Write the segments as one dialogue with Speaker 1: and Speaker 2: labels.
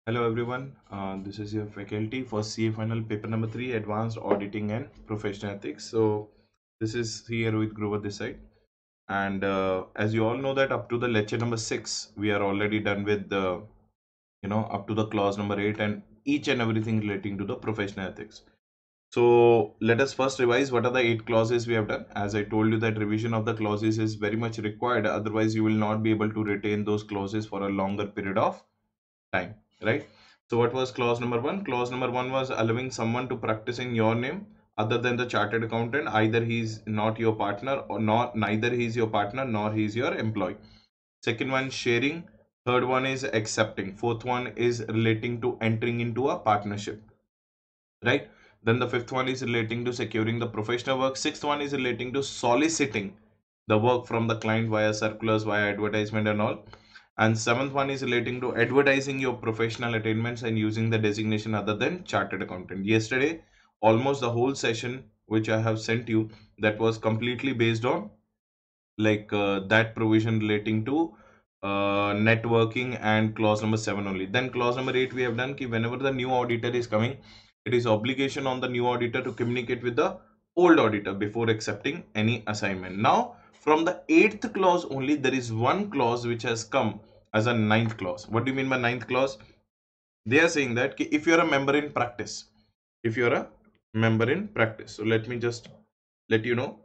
Speaker 1: Hello everyone, this is your faculty for CA Final Paper number 3 Advanced Auditing and Professional Ethics. So this is here with Grover this side, and as you all know that up to the lecture number 6 we are already done with the up to the clause number 8 and each and everything relating to the professional ethics. So let us first revise what are the 8 clauses we have done. As I told you that revision of the clauses is very much required, otherwise you will not be able to retain those clauses for a longer period of time, right? So what was clause number 1? Clause number 1 was allowing someone to practice in your name other than the chartered accountant. Either he's not your partner or not, neither he's your partner nor he's your employee. Second one, sharing. Third one is accepting. Fourth one is relating to entering into a partnership, right? Then the fifth one is relating to securing the professional work. Sixth one is relating to soliciting the work from the client via circulars, via advertisement and all. And seventh one is relating to advertising your professional attainments and using the designation other than chartered accountant. Yesterday, almost the whole session which I have sent you, that was completely based on that provision relating to networking and clause number 7 only. Then clause number 8 we have done ki whenever the new auditor is coming, it is obligation on the new auditor to communicate with the old auditor before accepting any assignment. Now from the 8th clause only, there is one clause which has come as a 9th clause. What do you mean by 9th clause? They are saying that if you are a member in practice, if you are a member in practice, so let me just let you know,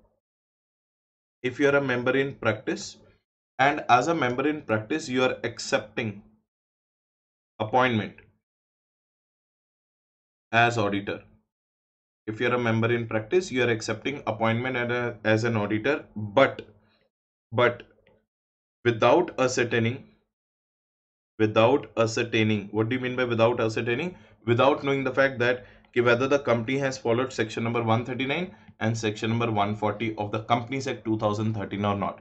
Speaker 1: if you are a member in practice and as a member in practice you are accepting appointment as auditor, if you are a member in practice you are accepting appointment as an auditor, but without ascertaining, what do you mean by without ascertaining? Without knowing the fact that whether the company has followed section number 139 and section number 140 of the Companies Act 2013 or not,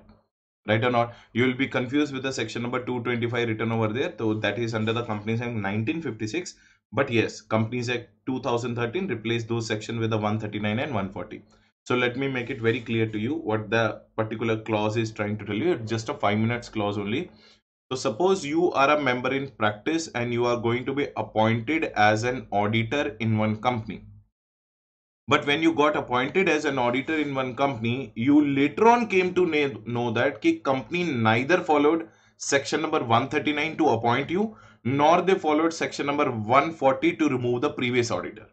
Speaker 1: right or not. You will be confused with the section number 225 written over there, so that is under the Companies Act 1956. But yes, Companies Act 2013 replaced those sections with the 139 and 140. So let me make it very clear to you what the particular clause is trying to tell you. It's just a 5 minutes clause only. So suppose you are a member in practice and you are going to be appointed as an auditor in one company. But when you got appointed as an auditor in one company, you later on came to know that the company neither followed section number 139 to appoint you, nor they followed section number 140 to remove the previous auditor.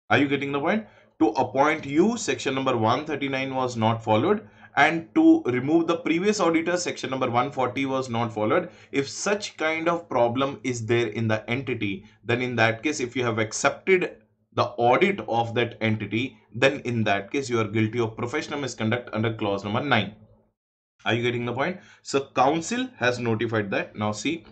Speaker 1: Are you getting the point? To appoint you, section number 139 was not followed, and to remove the previous auditor, section number 140 was not followed. If such kind of problem is there in the entity, then in that case, if you have accepted the audit of that entity, then in that case you are guilty of professional misconduct under clause number 9. Are you getting the point? So council has notified that. Now see,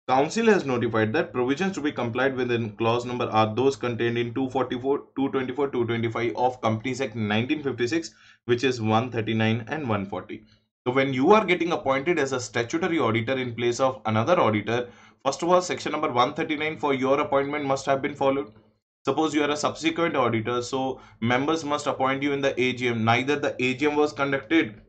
Speaker 1: council has notified that provisions to be complied with in clause number are those contained in 244, 224, 225 of Companies Act 1956, which is 139 and 140. So when you are getting appointed as a statutory auditor in place of another auditor, first of all, section number 139 for your appointment must have been followed. Suppose you are a subsequent auditor, so members must appoint you in the AGM. Neither the AGM was conducted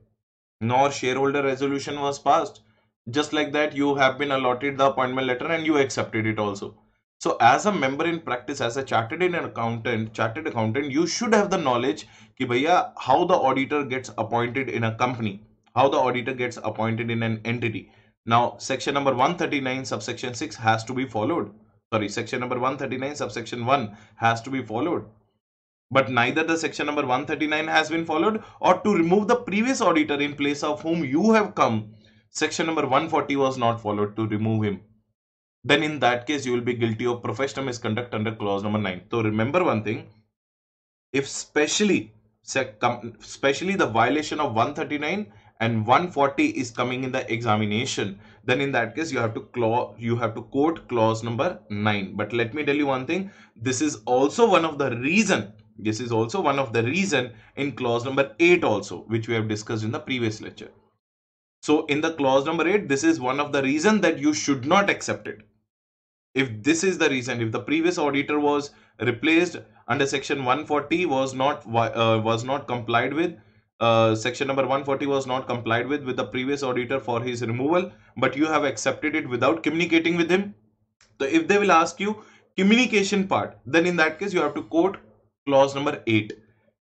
Speaker 1: nor shareholder resolution was passed. Just like that, you have been allotted the appointment letter and you accepted it also. So as a member in practice, as a chartered accountant, you should have the knowledge ki bhaiya, how the auditor gets appointed in a company, how the auditor gets appointed in an entity. Now section number 139 subsection 6 has to be followed. Sorry, section number 139 subsection 1 has to be followed, but neither the section number 139 has been followed, or to remove the previous auditor in place of whom you have come, section number 140 was not followed to remove him. Then in that case you will be guilty of professional misconduct under clause number 9. So remember one thing, if especially the violation of 139 and 140 is coming in the examination, then in that case you have to quote clause number 9. But let me tell you one thing, this is also one of the reason in clause number 8 also, which we have discussed in the previous lecture. So in the clause number 8, this is one of the reason that you should not accept it. If this is the reason, if the previous auditor was replaced under section 140 was not complied with, section number 140 was not complied with the previous auditor for his removal, but you have accepted it without communicating with him, So if they will ask you communication part, then in that case you have to quote clause number 8.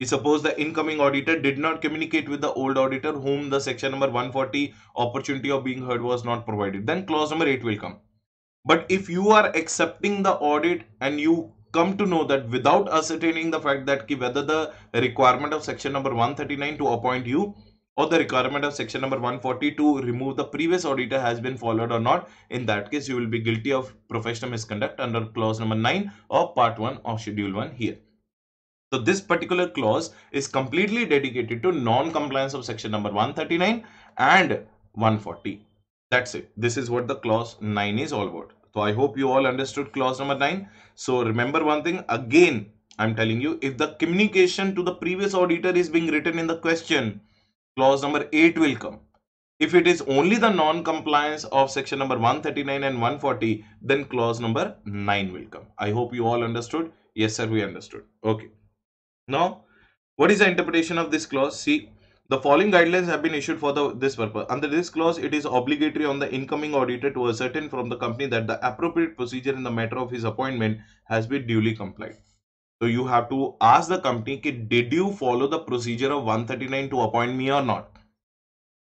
Speaker 1: Suppose the incoming auditor did not communicate with the old auditor whom the section number 140 opportunity of being heard was not provided, then clause number 8 will come. But if you are accepting the audit and you come to know that without ascertaining the fact that whether the requirement of section number 139 to appoint you or the requirement of section number 140 to remove the previous auditor has been followed or not, in that case you will be guilty of professional misconduct under clause number 9 of part 1 of schedule 1 here. So this particular clause is completely dedicated to non-compliance of section number 139 and 140. That's it. This is what the clause 9 is all about. So I hope you all understood clause number 9. So remember one thing again, I'm telling you, if the communication to the previous auditor is being written in the question, clause number 8 will come. If it is only the non-compliance of section number 139 and 140, then clause number 9 will come. I hope you all understood. Yes, sir, we understood. Okay. Now, what is the interpretation of this clause? See, the following guidelines have been issued for this purpose. Under this clause, it is obligatory on the incoming auditor to ascertain from the company that the appropriate procedure in the matter of his appointment has been duly complied. So you have to ask the company, did you follow the procedure of 139 to appoint me or not?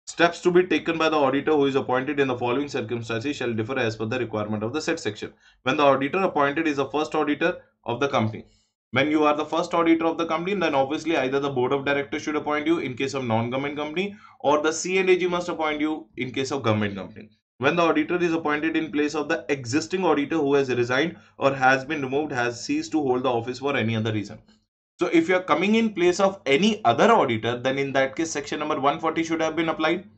Speaker 1: Steps to be taken by the auditor who is appointed in the following circumstances shall differ as per the requirement of the said section. When the auditor appointed is the first auditor of the company. When you are the first auditor of the company, then obviously either the board of directors should appoint you in case of non-government company, or the C&AG must appoint you in case of government company. When the auditor is appointed in place of the existing auditor who has resigned or has been removed, has ceased to hold the office for any other reason. So if you are coming in place of any other auditor, then in that case section number 140 should have been applied,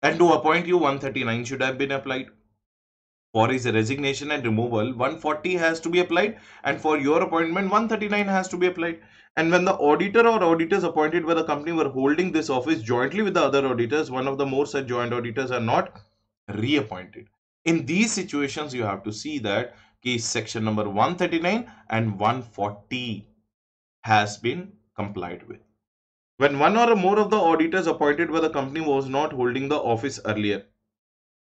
Speaker 1: and to appoint you 139 should have been applied. For his resignation and removal, 140 has to be applied, and for your appointment 139 has to be applied. And when the auditor or auditors appointed by the company were holding this office jointly with the other auditors, one of the more such joint auditors are not reappointed. In these situations, you have to see that section number 139 and 140 has been complied with. When one or more of the auditors appointed by the company was not holding the office earlier,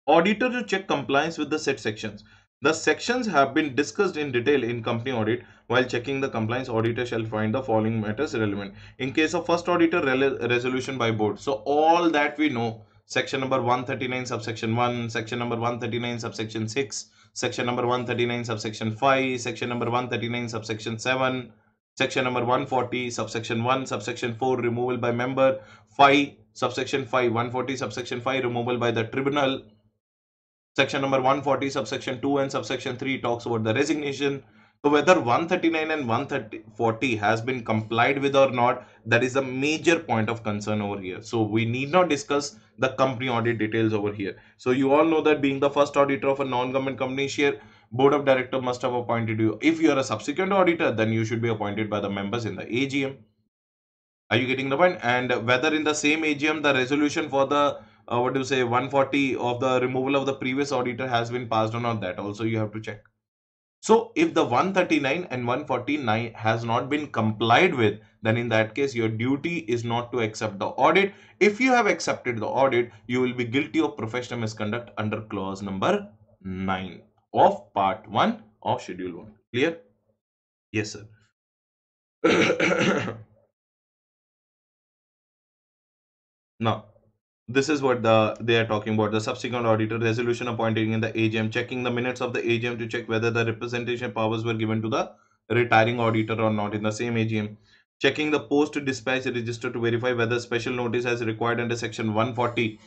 Speaker 1: auditor to check compliance with the said sections. The sections have been discussed in detail in company audit. While checking the compliance, auditor shall find the following matters relevant. In case of first auditor, resolution by board. So all that we know, section number 139 subsection 1, section number 139 subsection 6, section number 139 subsection 5, section number 139 subsection 7, section number 140 subsection 1, subsection 4 removal by member, 5 subsection 5, 140 subsection 5 removal by the tribunal. Section number 140 subsection 2 and subsection 3 talks about the resignation. So whether 139 and 140 has been complied with or not, that is a major point of concern over here. So we need not discuss the company audit details over here. So you all know that being the first auditor of a non-government company, share board of director must have appointed you. If you are a subsequent auditor, then you should be appointed by the members in the AGM. Are you getting the point? And whether in the same AGM the resolution for the 140 of the removal of the previous auditor has been passed or not, that also you have to check. So if the 139 and 149 has not been complied with, then in that case your duty is not to accept the audit. If you have accepted the audit, you will be guilty of professional misconduct under clause number 9 of part 1 of schedule 1. Clear? Yes, sir. Now, this is what they are talking about. The subsequent auditor resolution appointing in the AGM, checking the minutes of the AGM to check whether the representation powers were given to the retiring auditor or not in the same AGM. Checking the post dispatch register to verify whether special notice as required under section 140.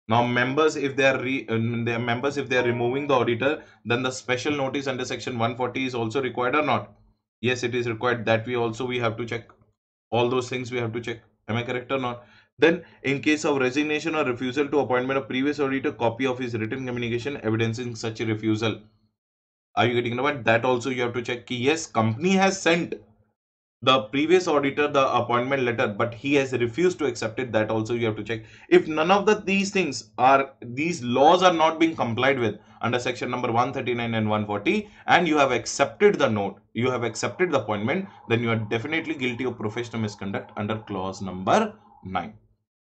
Speaker 1: Now members, if they are removing the auditor, then the special notice under section 140 is also required or not? Yes, it is required. That we have to check. All those things we have to check. Am I correct or not? Then, in case of resignation or refusal to appointment of previous auditor, copy of his written communication evidencing such a refusal. Are you getting the point? That also you have to check. Yes, company has sent the previous auditor the appointment letter, but he has refused to accept it. That also you have to check. If none of these laws are not being complied with under section number 139 and 140, and you have accepted the note, you have accepted the appointment, then you are definitely guilty of professional misconduct under clause number 9.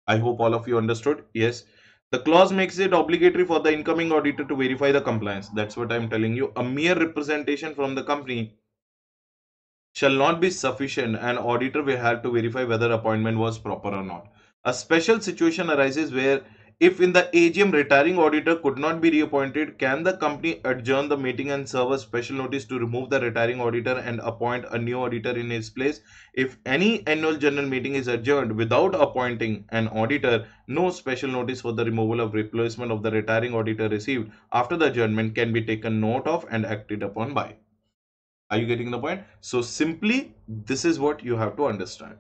Speaker 1: I hope all of you understood. Yes. The clause makes it obligatory for the incoming auditor to verify the compliance. That's what I'm telling you. A mere representation from the company shall not be sufficient. An auditor will have to verify whether appointment was proper or not. A special situation arises where if in the AGM retiring auditor could not be reappointed, can the company adjourn the meeting and serve a special notice to remove the retiring auditor and appoint a new auditor in its place? If any annual general meeting is adjourned without appointing an auditor, no special notice for the removal of replacement of the retiring auditor received after the adjournment can be taken note of and acted upon by. Are you getting the point? So simply, this is what you have to understand.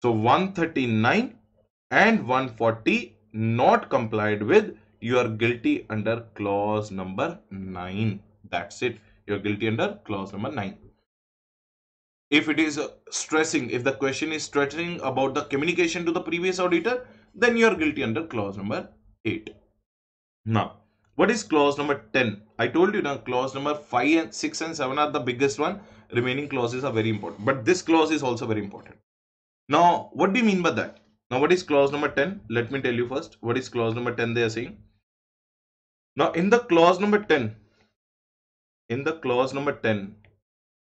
Speaker 1: So 139 and 140 not complied with, you are guilty under clause number 9. That's it. You're guilty under clause number 9. If it is stressing, if the question is stressing about the communication to the previous auditor, then you are guilty under clause number 8. Now, what is clause number 10? I told you now clause number 5 and 6 and 7 are the biggest one. Remaining clauses are very important. But this clause is also very important. Now, what do you mean by that? Now, what is clause number 10? Let me tell you first. What is clause number 10 they are saying? Now, in the clause number 10,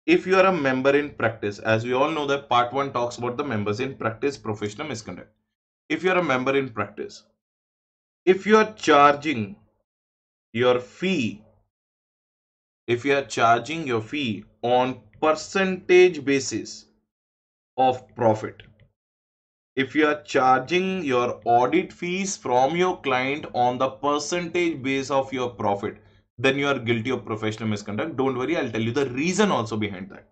Speaker 1: if you are a member in practice, as we all know that part 1 talks about the members in practice, professional misconduct. If you are a member in practice, if you are charging your fee, on percentage basis of profit, if you are charging your audit fees from your client on the percentage base of your profit, then you are guilty of professional misconduct. Don't worry, I'll tell you the reason also behind that.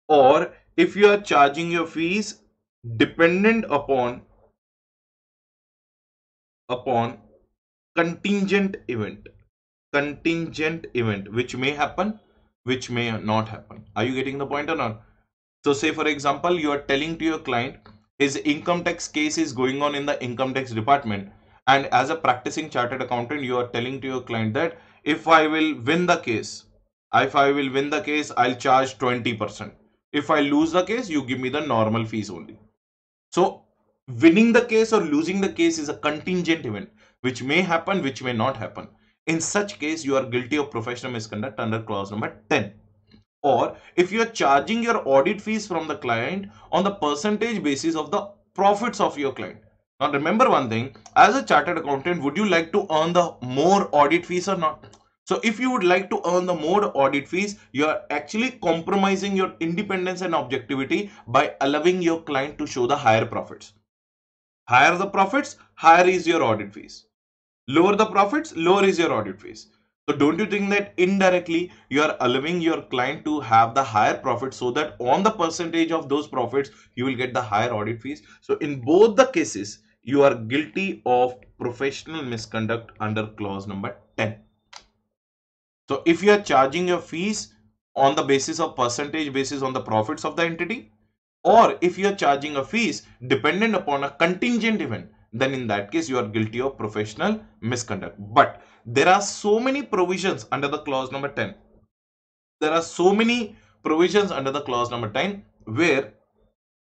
Speaker 1: Or if you are charging your fees dependent upon contingent event, which may happen, which may not happen. Are you getting the point or not? So say for example, you are telling to your client his income tax case is going on in the income tax department, and as a practicing chartered accountant, you are telling to your client that if I will win the case, I'll charge 20%. If I lose the case, you give me the normal fees only. So winning the case or losing the case is a contingent event, which may happen, which may not happen. In such case, you are guilty of professional misconduct under clause number 10. Or if you are charging your audit fees from the client on the percentage basis of the profits of your client. Now remember one thing, as a chartered accountant, would you like to earn the more audit fees or not? So if you would like to earn the more audit fees, you are actually compromising your independence and objectivity by allowing your client to show the higher profits. Higher the profits, higher is your audit fees. Lower the profits, lower is your audit fees. So don't you think that indirectly you are allowing your client to have the higher profits, so that on the percentage of those profits you will get the higher audit fees? So in both the cases you are guilty of professional misconduct under clause number 10. So if you are charging your fees on the basis of percentage basis on the profits of the entity, or if you are charging a fees dependent upon a contingent event, then in that case you are guilty of professional misconduct. But there are so many provisions under the clause number 10. There are so many provisions under the clause number 10 where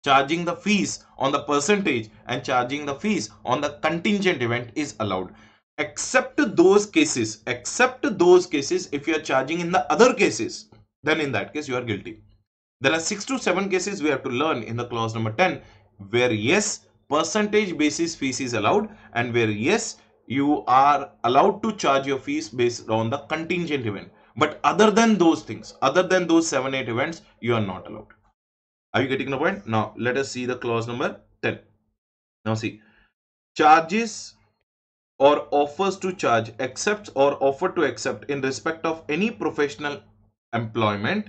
Speaker 1: charging the fees on the percentage and charging the fees on the contingent event is allowed. Except those cases, if you are charging in the other cases, then in that case you are guilty. There are 6 to 7 cases we have to learn in the clause number 10 where yes, percentage basis fees is allowed, and where yes, you are allowed to charge your fees based on the contingent event. But other than those things, other than those 7-8 events, you are not allowed. Are you getting the point? Now let us see the clause number 10. Now see, charges or offers to charge, accepts or offer to accept in respect of any professional employment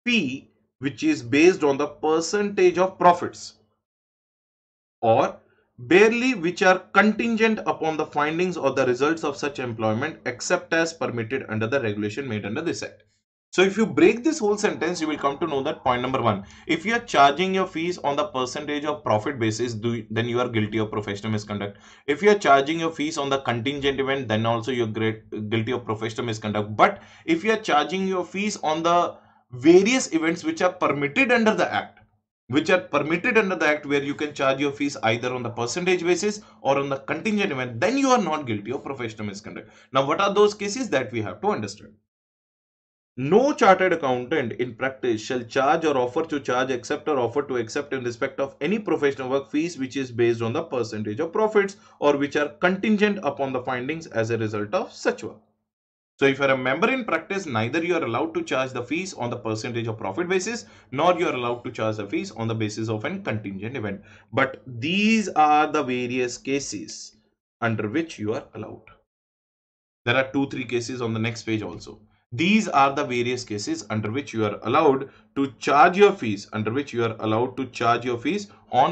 Speaker 1: fee which is based on the percentage of profits, or barely which are contingent upon the findings or the results of such employment, except as permitted under the regulation made under this act. So if you break this whole sentence, you will come to know that point number 1, if you are charging your fees on the percentage of profit basis, then you are guilty of professional misconduct. If you are charging your fees on the contingent event, then also you are guilty of professional misconduct. But if you are charging your fees on the various events which are permitted under the act, which are permitted under the act, where you can charge your fees either on the percentage basis or on the contingent event, then you are not guilty of professional misconduct. Now, what are those cases that we have to understand? No chartered accountant in practice shall charge or offer to charge, accept or offer to accept in respect of any professional work fees which is based on the percentage of profits or which are contingent upon the findings as a result of such work. So if you are a member in practice, neither you are allowed to charge the fees on the percentage of profit basis, nor you are allowed to charge the fees on the basis of an contingent event. But these are the various cases under which you are allowed. There are 2-3 cases on the next page also. These are the various cases under which you are allowed to charge your fees, on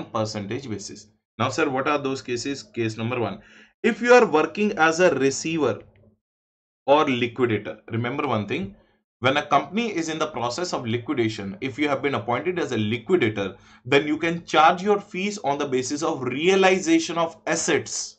Speaker 1: percentage basis. Now, sir, what are those cases? Case number 1. If you are working as a receiver or liquidator, remember one thing, when a company is in the process of liquidation, if you have been appointed as a liquidator, then you can charge your fees on the basis of realization of assets.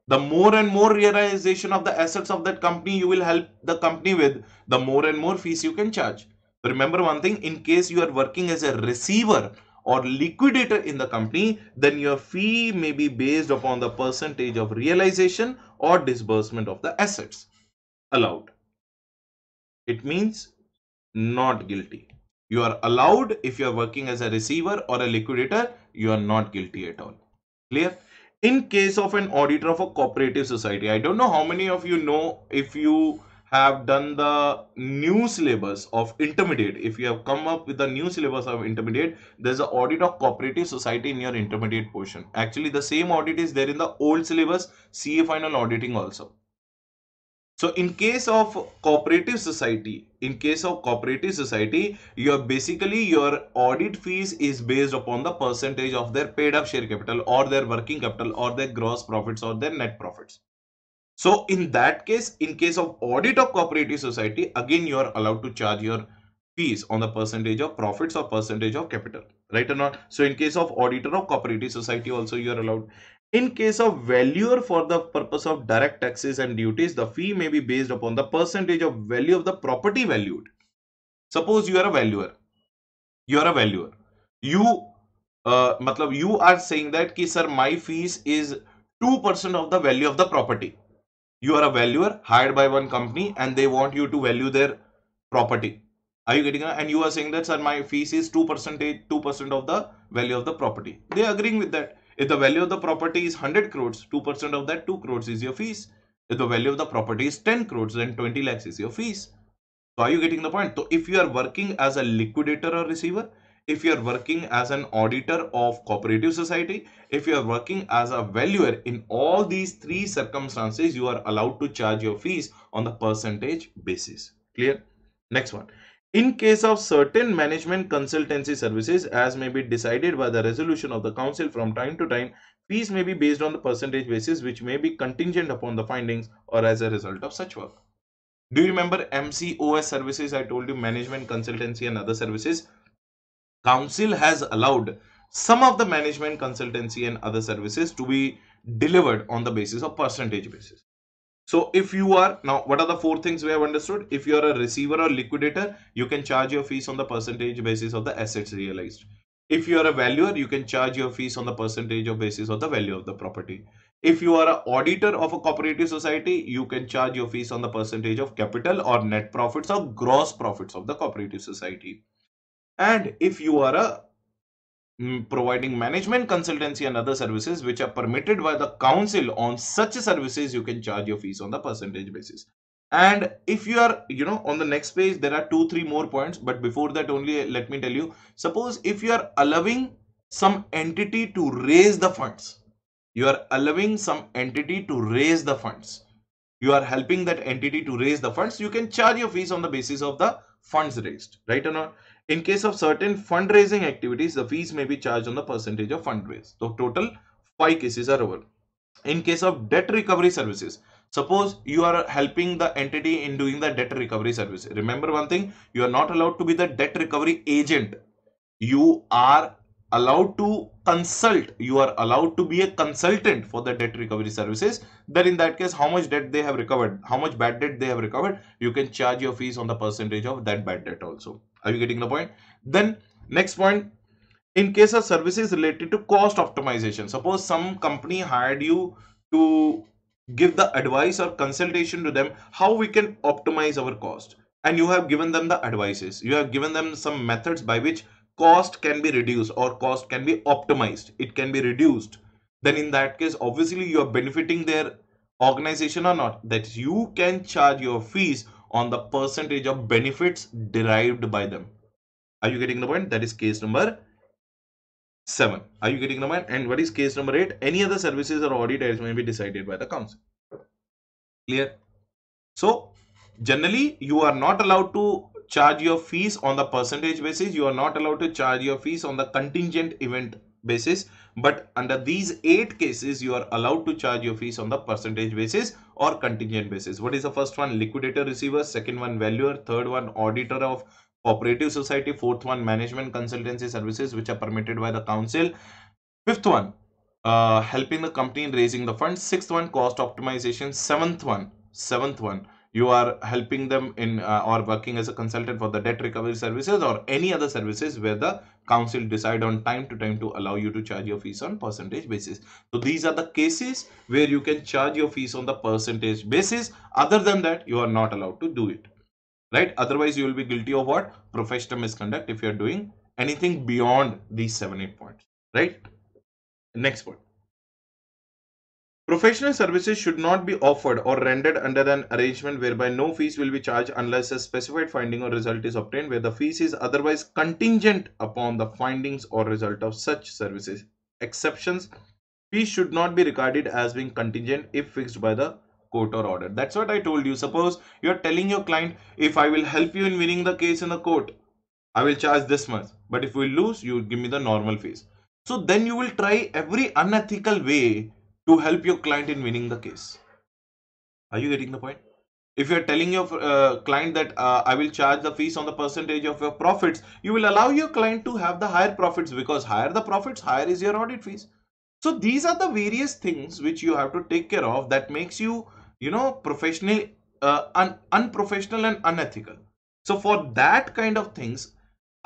Speaker 1: The more and more realization of the assets of that company you will help the company with, the more and more fees you can charge. Remember one thing, in case you are working as a receiver or liquidator in the company, then your fee may be based upon the percentage of realization or disbursement of the assets. Allowed. It means not guilty. You are allowed if you are working as a receiver or a liquidator, you are not guilty at all. Clear? In case of an auditor of a cooperative society, I don't know how many of you know, if you have done the new syllabus of intermediate, if you have come up with the new syllabus of intermediate, there's an audit of cooperative society in your intermediate portion. Actually, the same audit is there in the old syllabus, CA final auditing also. So in case of cooperative society, your audit fees is based upon the percentage of their paid up share capital or their working capital or their gross profits or their net profits. So in that case, in case of audit of cooperative society, again you are allowed to charge your fees on the percentage of profits or percentage of capital, right or not? So in case of auditor of cooperative society also you are allowed. In case of valuer for the purpose of direct taxes and duties, the fee may be based upon the percentage of value of the property valued. Suppose you are a valuer. You are saying that ki, sir, my fees is 2% of the value of the property. You are a valuer hired by one company and they want you to value their property. Are you getting it? And you are saying that, sir, my fees is 2% of the value of the property. They are agreeing with that. If the value of the property is 100 crores, 2% of that 2 crores is your fees. If the value of the property is 10 crores, then 20 lakhs is your fees. So are you getting the point? So if you are working as a liquidator or receiver, if you are working as an auditor of cooperative society, if you are working as a valuer, in all these 3 circumstances, you are allowed to charge your fees on the percentage basis. Clear? Next one. In case of certain management consultancy services, as may be decided by the resolution of the council from time to time, fees may be based on the percentage basis, which may be contingent upon the findings or as a result of such work. Do you remember MCOS services? I told you, management consultancy and other services. Council has allowed some of the management consultancy and other services to be delivered on the basis of percentage basis. So if you are, now what are the 4 things we have understood? If you are a receiver or liquidator, you can charge your fees on the percentage basis of the assets realized. If you are a valuer, you can charge your fees on the percentage of basis of the value of the property. If you are an auditor of a cooperative society, you can charge your fees on the percentage of capital or net profits or gross profits of the cooperative society. And if you are a providing management consultancy and other services which are permitted by the council, on such services you can charge your fees on the percentage basis. And if you are, on the next page there are 2-3 more points, but before that only let me tell you, suppose if you are allowing some entity to raise the funds, you are helping that entity to raise the funds, you can charge your fees on the basis of the funds raised, right or not? In case of certain fundraising activities, the fees may be charged on the percentage of fund raised. So total 5 cases are over. In case of debt recovery services, suppose you are helping the entity in doing the debt recovery service. Remember one thing, you are not allowed to be the debt recovery agent. You are allowed to consult, you are allowed to be a consultant for the debt recovery services, then in that case, how much debt they have recovered, how much bad debt they have recovered, you can charge your fees on the percentage of that bad debt also. Are you getting the point? Then next point, in case of services related to cost optimization, suppose some company hired you to give the advice or consultation to them how we can optimize our cost, and you have given them the advices, you have given them some methods by which cost can be reduced or cost can be optimized, it can be reduced, then in that case obviously you are benefiting their organization or not, that you can charge your fees on the percentage of benefits derived by them. Are you getting the point? That is case number 7. Are you getting the point? And what is case number 8? Any other services or audit as may be decided by the council. Clear? So, generally, you are not allowed to charge your fees on the percentage basis. You are not allowed to charge your fees on the contingent event basis. But under these 8 cases, you are allowed to charge your fees on the percentage basis or contingent basis. What is the first one? Liquidator receiver. Second one, valuer. Third one, auditor of cooperative society. Fourth one, management consultancy services which are permitted by the council. Fifth one, helping the company in raising the funds. Sixth one, cost optimization. Seventh one, you are helping them in or working as a consultant for the debt recovery services or any other services where the council decide on time to time to allow you to charge your fees on percentage basis. So these are the cases where you can charge your fees on the percentage basis. Other than that, you are not allowed to do it, right? Otherwise, you will be guilty of what? Professional misconduct if you are doing anything beyond these 7-8 points, right? Next point. Professional services should not be offered or rendered under an arrangement whereby no fees will be charged unless a specified finding or result is obtained, where the fees is otherwise contingent upon the findings or result of such services. Exceptions: fees should not be regarded as being contingent if fixed by the court or order. That's what I told you. Suppose you are telling your client, if I will help you in winning the case in the court, I will charge this much, but if we lose, you give me the normal fees. So then you will try every unethical way to help your client in winning the case. Are you getting the point? If you are telling your client that I will charge the fees on the percentage of your profits, you will allow your client to have the higher profits, because higher the profits, higher is your audit fees. So these are the various things which you have to take care of that makes you, professional, unprofessional and unethical. So for that kind of things,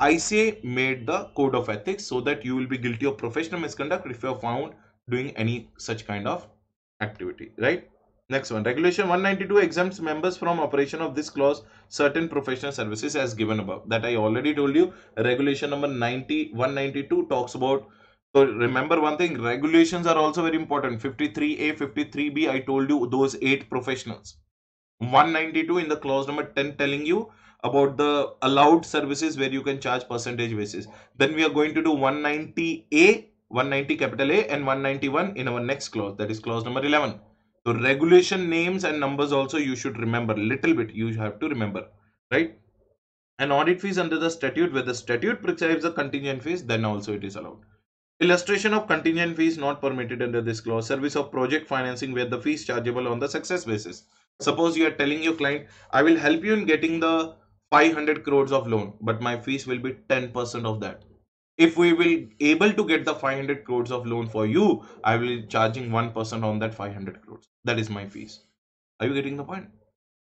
Speaker 1: ICA made the code of ethics so that you will be guilty of professional misconduct if you are found doing any such kind of activity, right? Next one, regulation 192 exempts members from operation of this clause certain professional services as given above. That I already told you. Regulation number 192 talks about. So remember one thing, regulations are also very important. 53A, 53B, I told you those 8 professionals. 192 in the clause number 10 telling you about the allowed services where you can charge percentage basis. Then we are going to do 190A, 190 capital A and 191 in our next clause, that is clause number 11. So regulation names and numbers also you should remember, little bit you have to remember, right? And audit fees under the statute, where the statute prescribes the contingent fees, then also it is allowed. Illustration of contingent fees not permitted under this clause. Service of project financing where the fees chargeable on the success basis. Suppose you are telling your client, I will help you in getting the 500 crores of loan, but my fees will be 10% of that. If we will able to get the 500 crores of loan for you, I will be charging 1% on that 500 crores. That is my fees. Are you getting the point?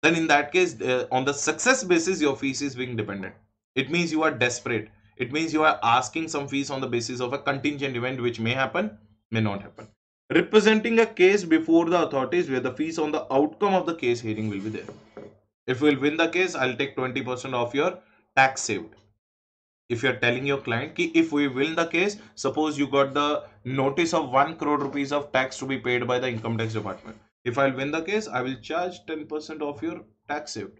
Speaker 1: Then in that case, on the success basis, your fees is being dependent. It means you are desperate. It means you are asking some fees on the basis of a contingent event which may happen, may not happen. Representing a case before the authorities where the fees on the outcome of the case hearing will be there. If we will win the case, I'll take 20% of your tax saved. If you're telling your client ki if we win the case, suppose you got the notice of 1 crore rupees of tax to be paid by the income tax department. If I'll win the case, I will charge 10% of your tax saved.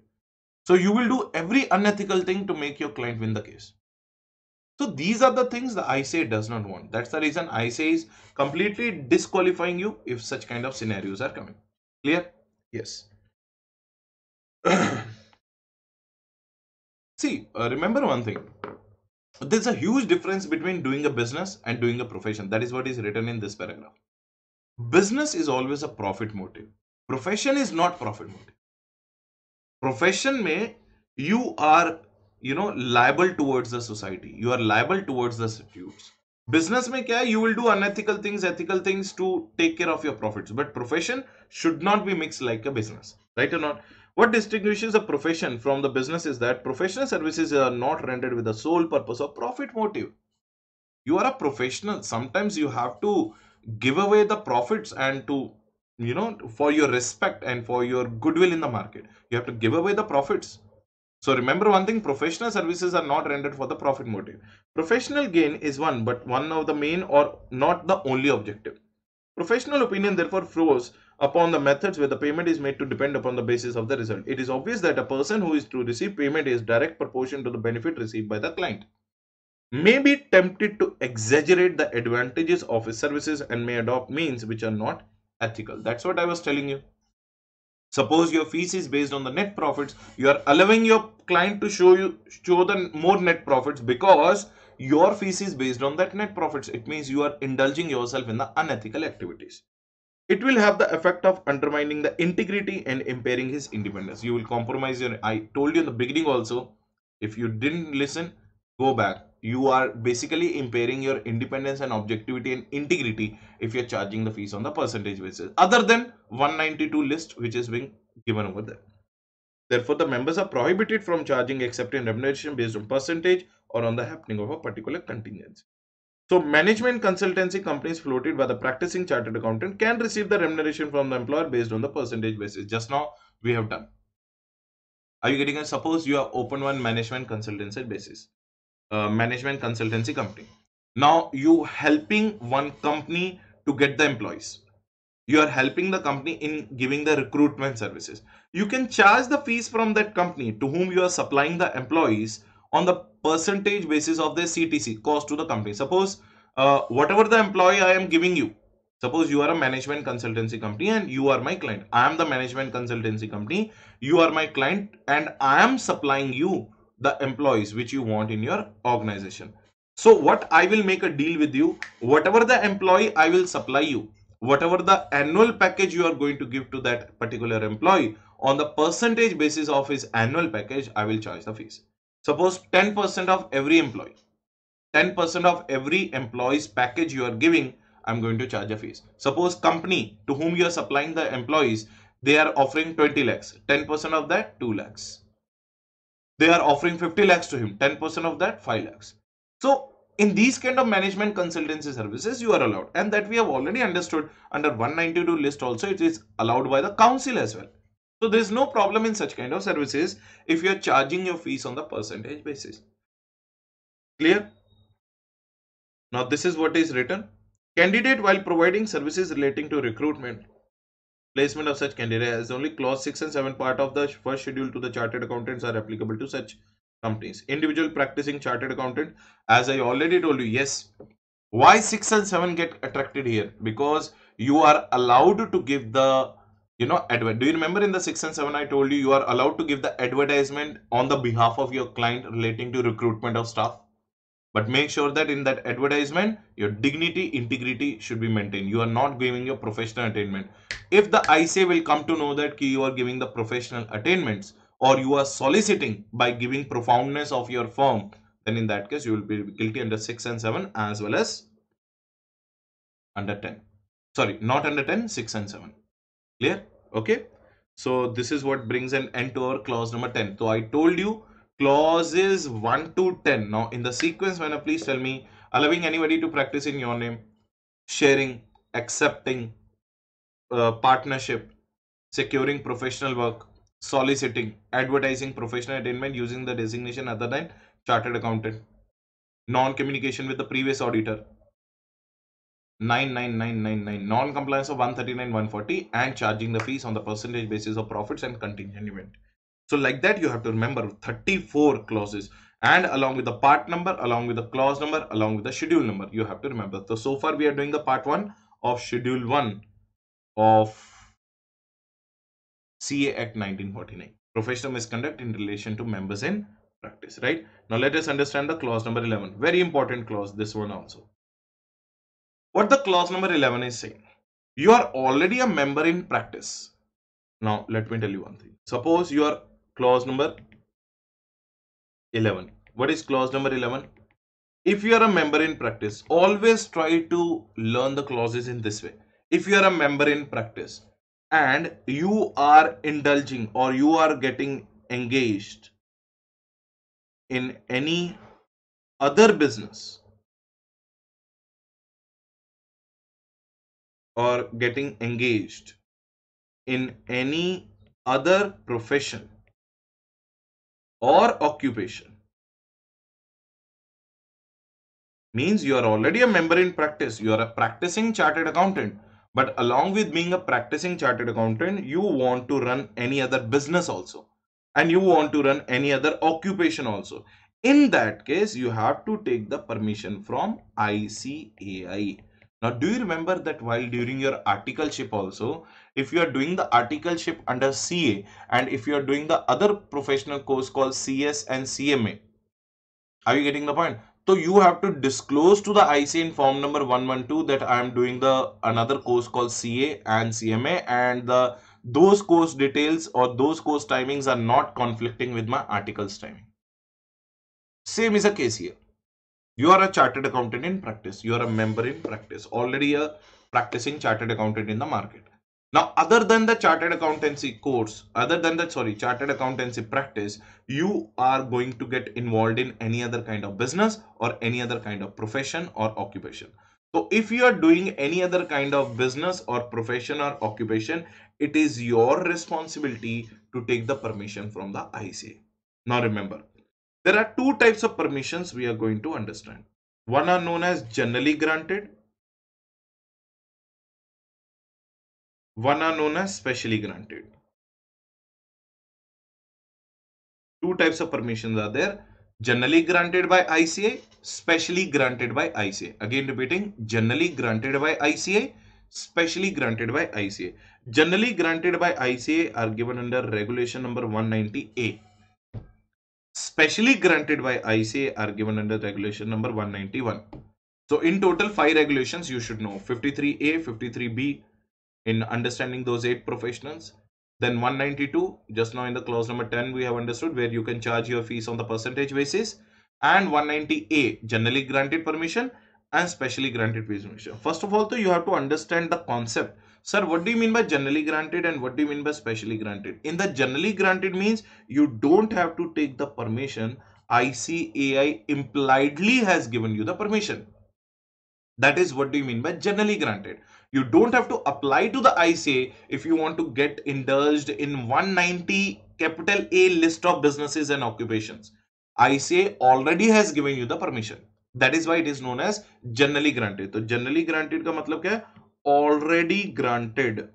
Speaker 1: So you will do every unethical thing to make your client win the case. So these are the things the ICA does not want. That's the reason ICA is completely disqualifying you if such kind of scenarios are coming. Clear? Yes. See, remember one thing. There's a huge difference between doing a business and doing a profession. That is what is written in this paragraph. Business is always a profit motive. Profession is not profit motive. Profession mein you are liable towards the society. You are liable towards the statutes. Business में क्या है, you will do unethical things, ethical things to take care of your profits, but profession should not be mixed like a business, right or not? What distinguishes a profession from the business is that professional services are not rendered with the sole purpose of profit motive. You are a professional, sometimes you have to give away the profits and to, for your respect and for your goodwill in the market, you have to give away the profits. So remember one thing, professional services are not rendered for the profit motive. Professional gain is one, but one of the main or not the only objective. Professional opinion therefore flows upon the methods where the payment is made to depend upon the basis of the result. It is obvious that a person who is to receive payment is direct proportion to the benefit received by the client may be tempted to exaggerate the advantages of his services and may adopt means which are not ethical. That's what I was telling you. Suppose your fees is based on the net profits, you are allowing your client to show the more net profits because your fees is based on that net profits. It means you are indulging yourself in the unethical activities. It will have the effect of undermining the integrity and impairing his independence. You will compromise your, I told you in the beginning also, if you didn't listen, go back. You are basically impairing your independence and objectivity and integrity if you're charging the fees on the percentage basis, other than 192 list which is being given over there. Therefore, the members are prohibited from charging except in remuneration based on percentage or on the happening of a particular contingency. So management consultancy companies floated by the practicing chartered accountant can receive the remuneration from the employer based on the percentage basis. Just now we have done. Are you getting it? Suppose you are open one management consultancy basis, management consultancy company. Now you helping one company to get the employees. You are helping the company in giving the recruitment services. You can charge the fees from that company to whom you are supplying the employees on the percentage basis of their CTC, cost to the company. Suppose whatever the employee I am giving you, suppose you are a management consultancy company and you are my client. I am the management consultancy company, you are my client, and I am supplying you the employees which you want in your organization. So what I will make a deal with you, whatever the employee I will supply you, whatever the annual package you are going to give to that particular employee, on the percentage basis of his annual package, I will charge the fees. Suppose 10% of every employee, 10% of every employee's package you are giving, I'm going to charge a fees. Suppose company to whom you are supplying the employees, they are offering 20 lakhs, 10% of that 2 lakhs. They are offering 50 lakhs to him, 10% of that 5 lakhs. So in these kind of management consultancy services you are allowed, and that we have already understood under 192 list also it is allowed by the council as well. So there is no problem in such kind of services if you are charging your fees on the percentage basis. Clear? Now this is what is written. Candidate while providing services relating to recruitment, placement of such candidate, as only clause 6 and 7 part of the first schedule to the chartered accountants are applicable to such companies. Individual practicing chartered accountant, as I already told you, yes. Why 6 and 7 get attracted here? Because you are allowed to give the, advert. Do you remember in the 6 and 7 I told you are allowed to give the advertisement on the behalf of your client relating to recruitment of staff? But make sure that in that advertisement, your dignity, integrity should be maintained. You are not giving your professional attainment. If the ICA will come to know that you are giving the professional attainments or you are soliciting by giving profoundness of your firm, then in that case, you will be guilty under 6 and 7 as well as under 10. Sorry, not under 10, 6 and 7. Clear? Okay. So this is what brings an end to our clause number 10. So I told you clauses 1 to 10. Now in the sequence, when please tell me, allowing anybody to practice in your name, sharing, accepting, partnership, securing professional work, soliciting, advertising professional attainment using the designation other than chartered accountant, non-communication with the previous auditor, 99999, non-compliance of 139 140, and charging the fees on the percentage basis of profits and contingent event. So like that you have to remember 34 clauses, and along with the part number, along with the clause number, along with the schedule number, you have to remember. So far we are doing the part 1 of schedule 1 of CA Act 1949, professional misconduct in relation to members in practice, right? Now let us understand the clause number 11, very important clause, this one also. What the clause number 11 is saying, you are already a member in practice. Now let me tell you one thing. Suppose you are clause number 11. What is clause number 11? if you are a member in practice, always try to learn the clauses in this way. If you are a member in practice and you are indulging or you are getting engaged in any other business or getting engaged in any other profession or occupation, means you are already a member in practice, you are a practicing chartered accountant, but along with being a practicing chartered accountant, you want to run any other business also, and you want to run any other occupation also. In that case, you have to take the permission from ICAI. Now, do you remember that while during your articleship also, if you are doing the articleship under CA and if you are doing the other professional course called CS and CMA, are you getting the point? So you have to disclose to the ICA in form number 112 that I am doing the another course called CA and CMA, and those course details or those course timings are not conflicting with my articles timing. Same is the case here. You are a chartered accountant in practice. You are a member in practice. Already a practicing chartered accountant in the market. Now, other than the chartered accountancy course, other than the chartered accountancy practice, you are going to get involved in any other kind of business or any other kind of profession or occupation. So if you are doing any other kind of business or profession or occupation, it is your responsibility to take the permission from the ICA. Now remember, there are two types of permissions we are going to understand. One are known as generally granted. One are known as specially granted. Two types of permissions are there. Generally granted by ICA, specially granted by ICA. Again repeating, generally granted by ICA, specially granted by ICA. Generally granted by ICA are given under regulation number 190A. Specially granted by ICA are given under regulation number 191. So in total 5 regulations you should know: 53A, 53B in understanding those 8 professionals. Then 192, just now in the clause number 10 we have understood, where you can charge your fees on the percentage basis. And 190A, generally granted permission and specially granted permission. First of all, though, you have to understand the concept. Sir, what do you mean by generally granted and what do you mean by specially granted? In the generally granted means you don't have to take the permission. ICAI impliedly has given you the permission. That is what do you mean by generally granted. You don't have to apply to the ICA if you want to get indulged in 190 capital A list of businesses and occupations. ICA already has given you the permission. That is why it is known as generally granted. So generally granted का मतलब क्या है? Already granted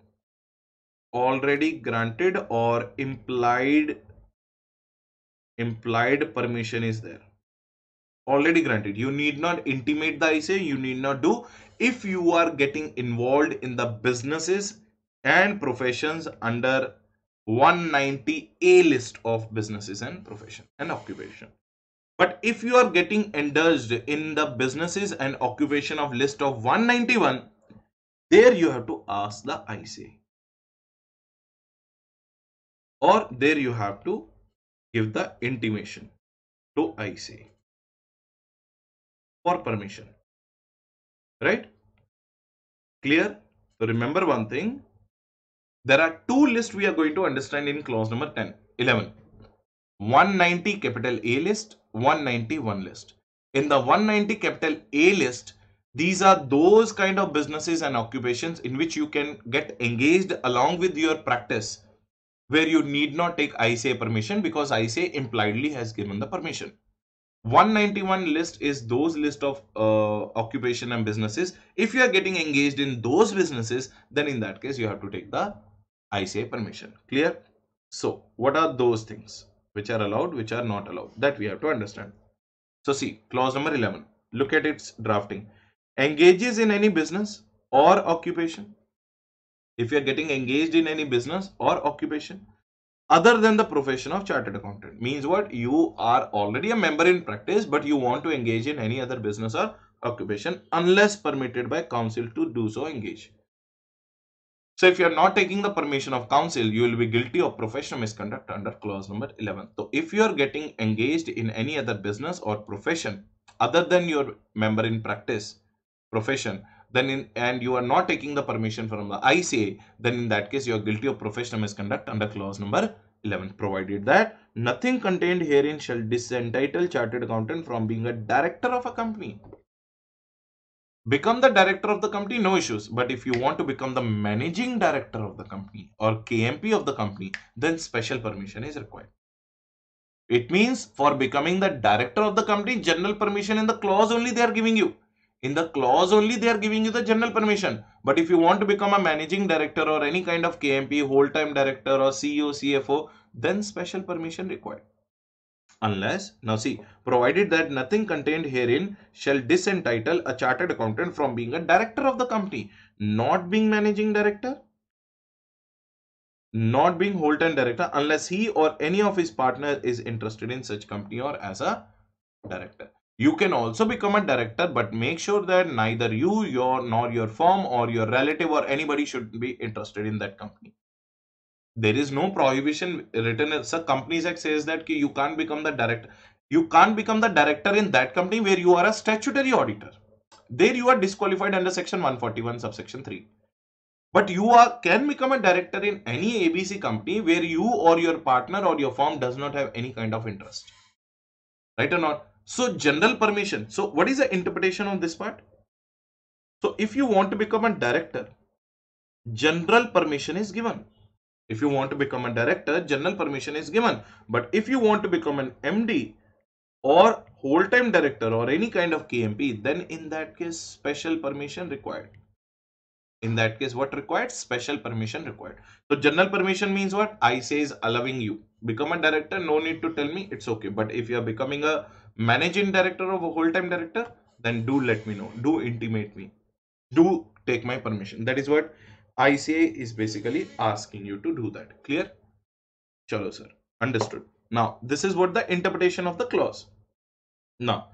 Speaker 1: or implied permission is there. Already granted. You need not intimate the ICA. You need not do. If you are getting involved in the businesses and professions under 190A list of businesses and profession and occupation. But if you are getting indulged in the businesses and occupation of list of 191, there you have to ask the ICA. Or there you have to give the intimation to ICA for permission. Right? Clear? So remember one thing. There are two lists we are going to understand in clause number 11. 190 capital A list, 191 list. In the 190 capital A list, these are those kind of businesses and occupations in which you can get engaged along with your practice, where you need not take ICA permission because ICA impliedly has given the permission. 191 list is those list of occupation and businesses. If you are getting engaged in those businesses, then in that case you have to take the ICA permission. Clear? So what are those things which are allowed, which are not allowed? That we have to understand. So see, clause number 11. Look at its drafting. Engages in any business or occupation. If you are getting engaged in any business or occupation other than the profession of chartered accountant, means what? You are already a member in practice, but you want to engage in any other business or occupation unless permitted by council to do so engage. So if you are not taking the permission of council, you will be guilty of professional misconduct under clause number 11. So if you are getting engaged in any other business or profession other than your member in practice profession, then and you are not taking the permission from the ICA, then in that case you are guilty of professional misconduct under clause number 11, provided that nothing contained herein shall disentitle chartered accountant from being a director of a company. Become the director of the company, no issues. But if you want to become the managing director of the company or KMP of the company, then special permission is required. It means for becoming the director of the company, general permission in the clause only they are giving you. In the clause only they are giving you the general permission. But if you want to become a managing director or any kind of KMP, whole-time director or CEO, CFO, then special permission required. Unless, now see, provided that nothing contained herein shall disentitle a chartered accountant from being a director of the company, not being managing director, not being whole-time director, unless he or any of his partner is interested in such company or as a director. You can also become a director, but make sure that neither you, nor your firm or your relative or anybody should be interested in that company. There is no prohibition written in the Companies Act says that you can't become the director. You can't become the director in that company where you are a statutory auditor. There you are disqualified under section 141 subsection 3. But you can become a director in any ABC company where you or your partner or your firm does not have any kind of interest. Right or not? So general permission. So what is the interpretation of this part? So if you want to become a director, general permission is given. If you want to become a director, general permission is given. But if you want to become an MD or whole-time director or any kind of KMP, then in that case, special permission required. In that case, what required? Special permission required. So general permission means what? I say is allowing you. Become a director, no need to tell me, it's okay. But if you are becoming a managing director or a whole-time director, then do let me know. Do intimate me. Do take my permission. That is what ICA is basically asking you to do that. Clear? Chalo sir. Understood. Now, this is what the interpretation of the clause. Now,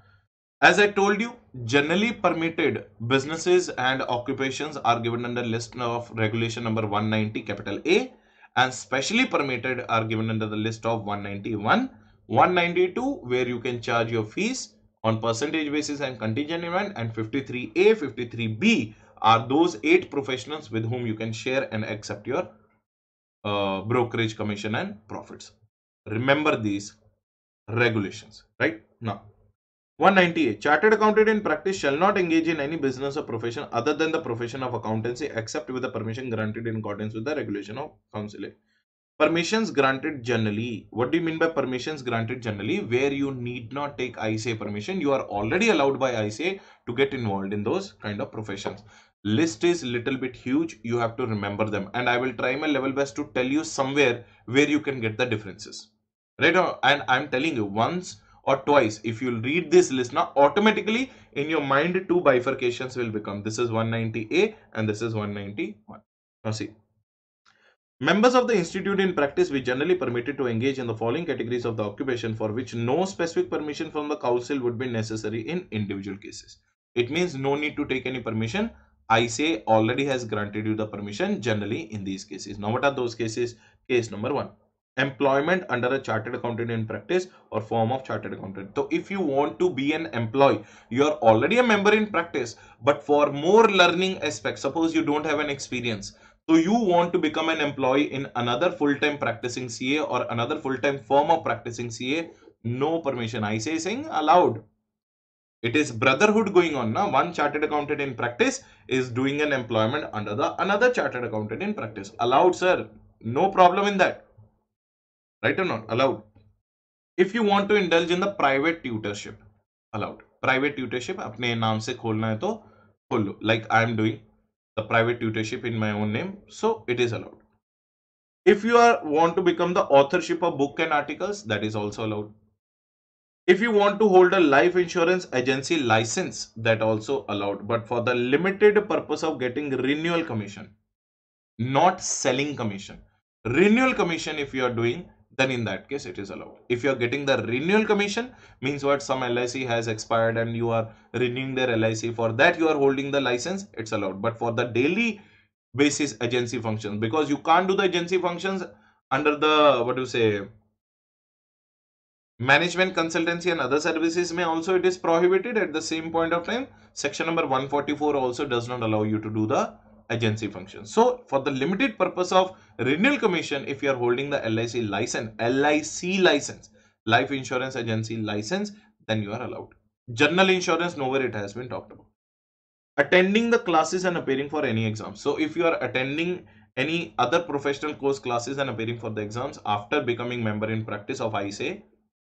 Speaker 1: as I told you, generally permitted businesses and occupations are given under list of regulation number 190 capital A, and specially permitted are given under the list of 191, 192 where you can charge your fees on percentage basis and contingent event, and 53A, 53B are those 8 professionals with whom you can share and accept your brokerage commission and profits. Remember these regulations, right? Now, 198. Chartered accountant in practice shall not engage in any business or profession other than the profession of accountancy except with the permission granted in accordance with the regulation of council. Permissions granted generally. What do you mean by permissions granted generally? Where you need not take ICA permission. You are already allowed by ICA to get involved in those kind of professions. List is little bit huge. You have to remember them. And I will try my level best to tell you somewhere where you can get the differences. Right? And I'm telling you once or twice, if you read this list now, automatically in your mind, 2 bifurcations will become. This is 190A and this is 191. Now see. Members of the institute in practice be generally permitted to engage in the following categories of the occupation for which no specific permission from the council would be necessary in individual cases. It means no need to take any permission. ICA already has granted you the permission generally in these cases. Now what are those cases? Case number 1. Employment under a chartered accountant in practice or form of chartered accountant. So if you want to be an employee, you are already a member in practice, but for more learning aspects, suppose you don't have an experience. So you want to become an employee in another full-time practicing CA or another full-time firm of practicing CA, no permission. I say saying allowed. It is brotherhood going on now. One chartered accountant in practice is doing an employment under the another chartered accountant in practice. Allowed, sir. No problem in that. Right or not? Allowed. If you want to indulge in the private tutorship, allowed. Private tutorship अपने नाम से खोलना है तो खोल लो. Like I am doing the private tutorship in my own name, so it is allowed. If you want to become the authorship of book and articles, that is also allowed. If you want to hold a life insurance agency license, that also allowed, but for the limited purpose of getting renewal commission, not selling commission. Renewal commission if you are doing, then in that case it is allowed. If you are getting the renewal commission, means what, some LIC has expired and you are renewing their LIC, for that you are holding the license, it's allowed. But for the daily basis agency functions, because you can't do the agency functions under the, what do you say, Management consultancy and other services may also it is prohibited. At the same point of time, section number 144 also does not allow you to do the agency function. So for the limited purpose of renewal commission, if you are holding the LIC license, life insurance agency license, then you are allowed. General insurance, nowhere it has been talked about. Attending the classes and appearing for any exams. So if you are attending any other professional course classes and appearing for the exams after becoming member in practice of ICA,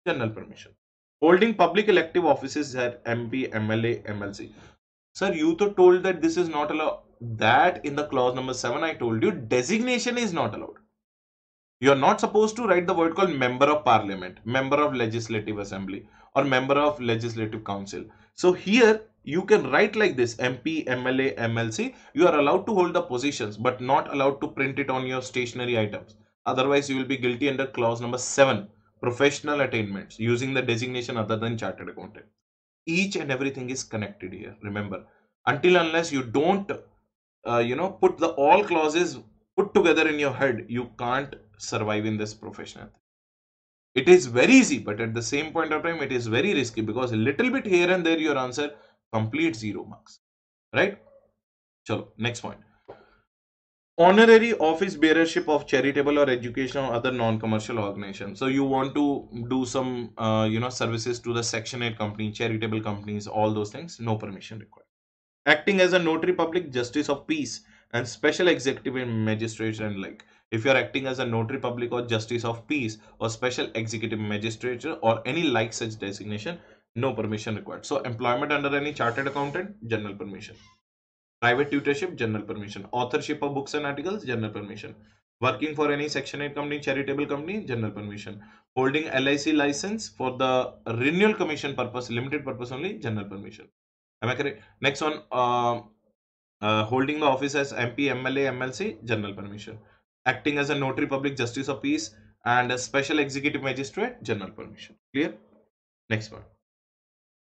Speaker 1: general permission. Holding public elective offices at MP, MLA, MLC. Sir, you told that this is not allowed. That in the clause number 7 I told you designation is not allowed. You are not supposed to write the word called member of parliament, member of legislative assembly, or member of legislative council. So here you can write like this: MP, MLA, MLC. You are allowed to hold the positions, but not allowed to print it on your stationery items. Otherwise, you will be guilty under clause number 7, professional attainments, using the designation other than chartered accountant. Each and everything is connected here. Remember, until unless you don't, put the all clauses put together in your head, you can't survive in this profession. It is very easy, but at the same point of time, it is very risky, because a little bit here and there, your answer complete 0 marks, right? Chalo, next point. Honorary office bearership of charitable or educational or other non-commercial organization. So you want to do some, services to the Section 8 company, charitable companies, all those things, no permission required. Acting as a notary public, justice of peace, and special executive magistrate and like. If you are acting as a notary public or justice of peace or special executive magistrature or any like such designation, no permission required. So employment under any chartered accountant, general permission. Private tutorship, general permission. Authorship of books and articles, general permission. Working for any Section 8 company, charitable company, general permission. Holding LIC license for the renewal commission purpose, limited purpose only, general permission. Am I correct? Next one, holding the office as MP, MLA, MLC, general permission. Acting as a notary public, justice of peace, and a special executive magistrate, general permission. Clear? Next one.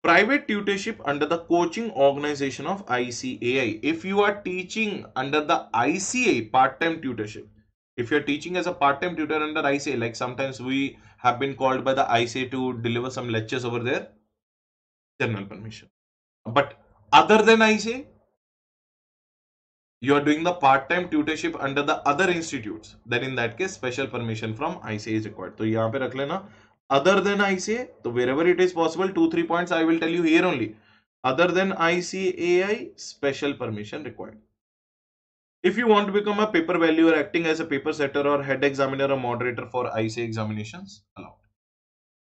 Speaker 1: Private tutorship under the coaching organization of ICAI. If you are teaching under the ICA, part-time tutorship, if you are teaching as a part-time tutor under ICA, like sometimes we have been called by the ICA to deliver some lectures over there, general permission. But other than ICA, you are doing the part-time tutorship under the other institutes, then in that case special permission from ICA is required. So यहाँ पे रख लेना other than ICA. So wherever it is possible, 2-3 points I will tell you here only. Other than ICAI, special permission required. If you want to become a paper valuer, acting as a paper setter or head examiner or moderator for ICA examinations, allowed.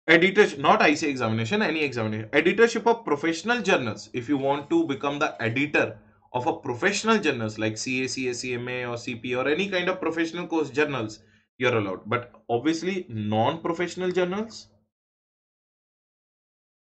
Speaker 1: Editorship, not ICA examination, any examination. Editorship of professional journals. If you want to become the editor of a professional journals like CA, CMA or CP or any kind of professional course journals, you're allowed. But obviously non-professional journals,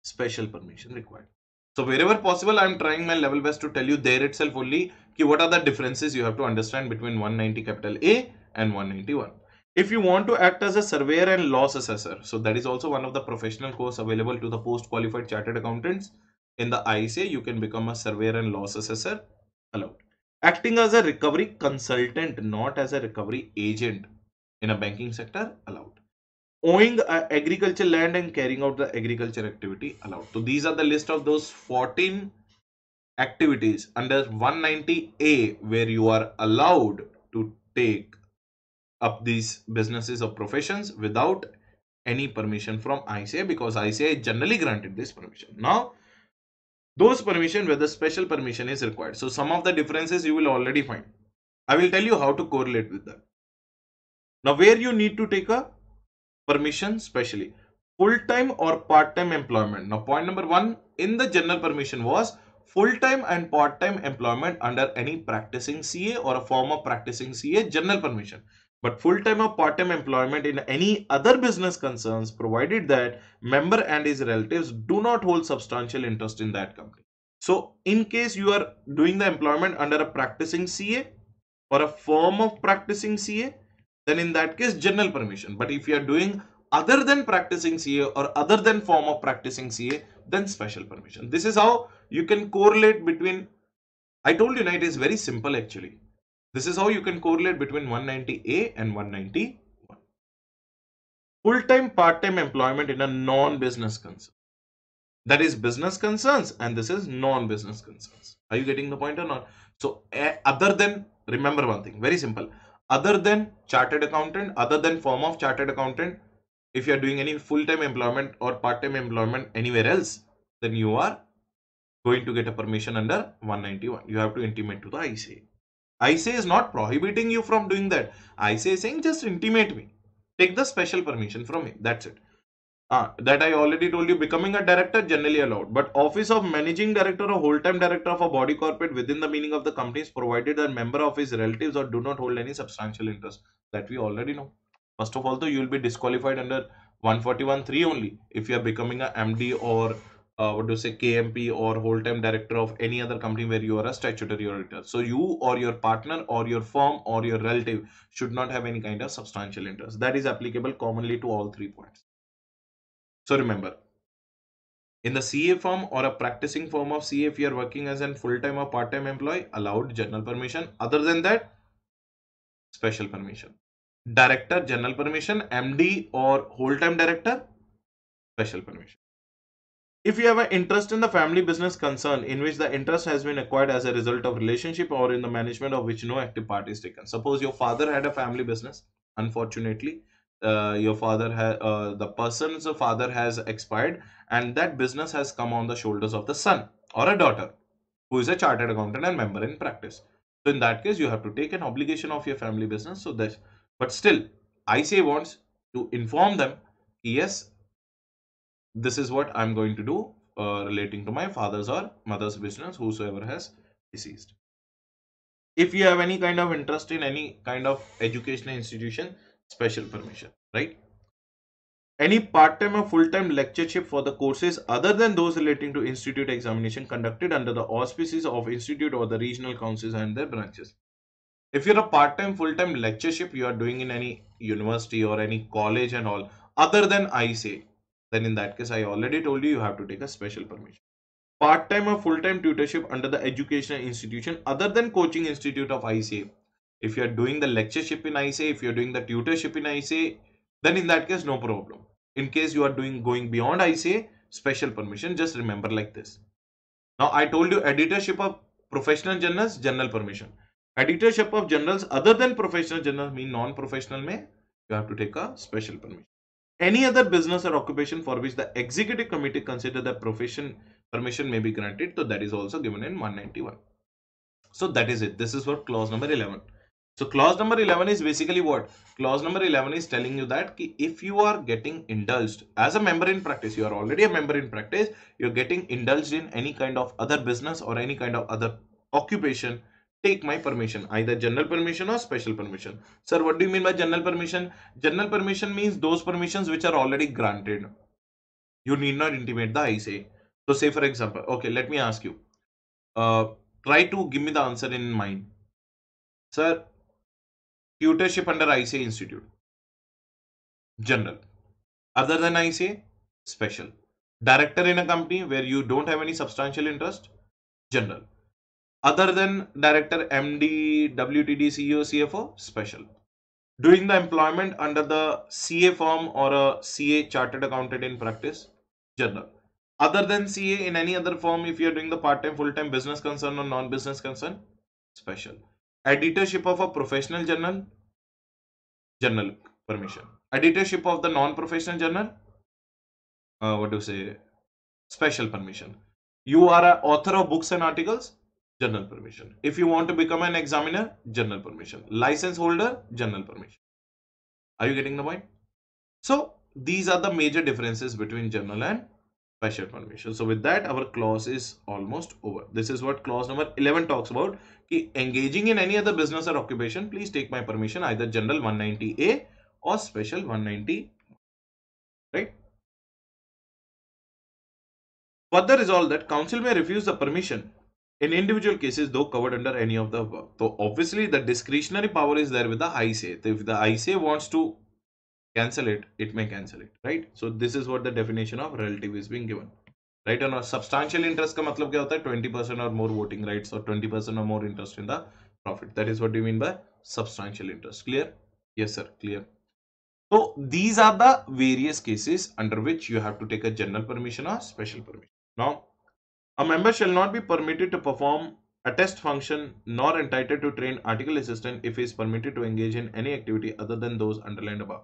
Speaker 1: special permission required. So wherever possible, I'm trying my level best to tell you there itself only what are the differences you have to understand between 190 capital A and 191. If you want to act as a surveyor and loss assessor, so that is also one of the professional course available to the post-qualified chartered accountants. In the ICA, you can become a surveyor and loss assessor, allowed. Acting as a recovery consultant, not as a recovery agent in a banking sector, allowed. Owning agriculture land and carrying out the agriculture activity, allowed. So these are the list of those 14 activities under 190A where you are allowed to take up these businesses or professions without any permission from ICA, because ICA generally granted this permission. Now, those permission where the special permission is required. So some of the differences you will already find. I will tell you how to correlate with that. Now, where you need to take a permission specially, full-time or part-time employment. Now, point number 1 in the general permission was full-time and part-time employment under any practicing CA or a form of practicing CA, general permission. But full-time or part-time employment in any other business concerns, provided that member and his relatives do not hold substantial interest in that company. So in case you are doing the employment under a practicing CA or a firm of practicing CA, then in that case general permission. But if you are doing other than practicing CA or other than form of practicing CA, then special permission. This is how you can correlate between, I told you, it is very simple actually. This is how you can correlate between 190A and 191. full-time, part-time employment in a non-business concern. That is business concerns, and this is non-business concerns. Are you getting the point or not? So, other than, remember one thing, very simple. Other than chartered accountant, other than form of chartered accountant, if you are doing any full-time employment or part-time employment anywhere else, then you are going to get a permission under 191. You have to intimate to the ICA. ICA is not prohibiting you from doing that. ICA is saying just intimate me. Take the special permission from me. That's it. That I already told you, becoming a director generally allowed, but office of managing director or whole-time director of a body corporate within the meaning of the company is provided a member of his relatives or do not hold any substantial interest. That we already know. First of all, though, you will be disqualified under 141(3) only if you are becoming a MD or what do you say, KMP or whole-time director of any other company where you are a statutory auditor. So you or your partner or your firm or your relative should not have any kind of substantial interest. That is applicable commonly to all 3 points. So remember, in the CA firm or a practicing firm of CA, if you are working as a full-time or part-time employee, allowed general permission. Other than that, special permission. Director, general permission. MD or whole-time director, special permission. If you have an interest in the family business concern in which the interest has been acquired as a result of relationship or in the management of which no active part is taken. Suppose your father had a family business. Unfortunately, your father the person's father has expired and that business has come on the shoulders of the son or a daughter who is a chartered accountant and member in practice. So in that case, you have to take an obligation of your family business. So that, but still, ICA wants to inform them, yes, this is what I'm going to do relating to my father's or mother's business, whosoever has deceased. If you have any kind of interest in any kind of educational institution, special permission, right? Any part-time or full-time lectureship for the courses other than those relating to institute examination conducted under the auspices of institute or the regional councils and their branches. If you're a part-time, full-time lectureship you are doing in any university or any college and all other than ICA, then in that case I already told you, you have to take a special permission. Part-time or full-time tutorship under the educational institution other than coaching institute of ICA. If you are doing the lectureship in ICA, if you are doing the tutorship in ICA, then in that case no problem. In case you are going beyond ICA, special permission, just remember like this. Now I told you editorship of professional journals, general permission. Editorship of journals other than professional journals mean non-professional may you have to take a special permission. Any other business or occupation for which the executive committee consider that permission may be granted, so that is also given in 191. So that is it. This is for clause number 11. So clause number 11 is basically what? Clause number 11 is telling you that if you are getting indulged as a member in practice, you are already a member in practice, you're getting indulged in any kind of other business or any kind of other occupation, take my permission, either general permission or special permission. Sir, what do you mean by general permission? General permission means those permissions which are already granted. You need not intimate the ICA. So say for example, okay, let me ask you. Try to give me the answer in mind. Sir, tutorship under ICA Institute. General. Other than ICA, special. Director in a company where you don't have any substantial interest, general. Other than director, MD, WTD, CEO, CFO, special. Doing the employment under the CA firm or a CA chartered accountant in practice, general. Other than CA in any other firm, if you are doing the part-time, full-time business concern or non-business concern, special. Editorship of a professional journal, general permission. Editorship of the non-professional journal, what do you say, special permission. You are an author of books and articles, general permission. If you want to become an examiner, general permission. License holder, general permission. Are you getting the point? So these are the major differences between general and special permission. So with that, our clause is almost over. This is what clause number 11 talks about. Engaging in any other business or occupation, please take my permission, either general 190A or special 190, right? Further resolve that council may refuse the permission in individual cases though covered under any of the above. So obviously the discretionary power is there with the ICA. So if the ICA wants to cancel it, it may cancel it, right? So this is what the definition of relative is being given, right? And substantial interest का मतलब क्या होता है? 20% or more voting rights or 20% or more interest in the profit. That is what we mean by substantial interest. Clear? Yes sir, clear. So these are the various cases under which you have to take a general permission or special permission. Now, a member shall not be permitted to perform a test function nor entitled to train article assistant if he is permitted to engage in any activity other than those underlined above.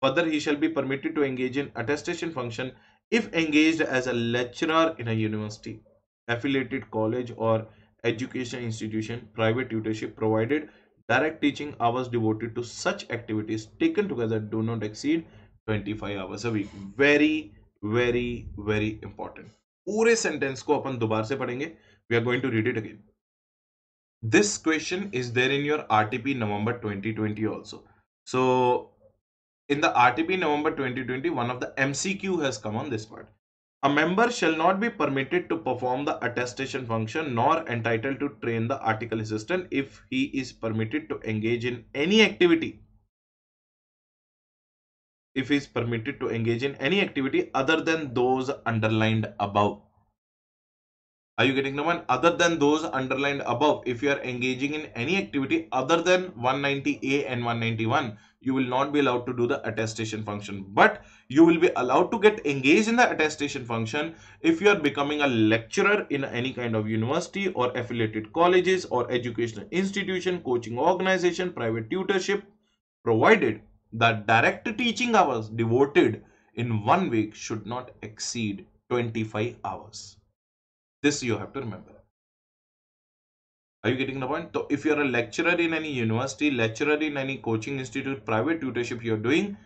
Speaker 1: Further, he shall be permitted to engage in attestation function if engaged as a lecturer in a university, affiliated college or education institution, private tutorship provided, direct teaching hours devoted to such activities taken together do not exceed 25 hours a week. Very, very, very important. पूरे sentence को अपन दोबारा से पढ़ेंगे. We are going to read it again. This question is there in your RTP November 2020 also. So in the RTP November 2020, one of the MCQ has come on this part. A member shall not be permitted to perform the attestation function nor entitled to train the article assistant if he is permitted to engage in any activity. If he is permitted to engage in any activity other than those underlined above. Are you getting the one? Other than those underlined above, if you are engaging in any activity other than 190A and 191, you will not be allowed to do the attestation function. But you will be allowed to get engaged in the attestation function if you are becoming a lecturer in any kind of university or affiliated colleges or educational institution, coaching organization, private tutorship, provided that direct teaching hours devoted in 1 week should not exceed 25 hours. This you have to remember. Are you getting the point? So if you're a lecturer in any university, lecturer in any coaching institute, private tutorship you're doing,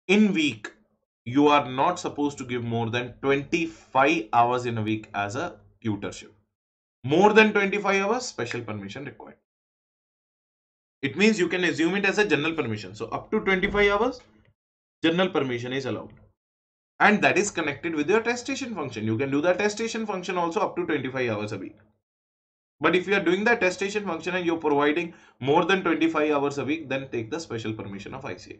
Speaker 1: in week, you are not supposed to give more than 25 hours in a week as a tutorship. More than 25 hours, special permission required. It means you can assume it as a general permission. So up to 25 hours, general permission is allowed. And that is connected with your attestation function. You can do the attestation function also up to 25 hours a week. But if you are doing the attestation function and you're providing more than 25 hours a week, then take the special permission of ICAI.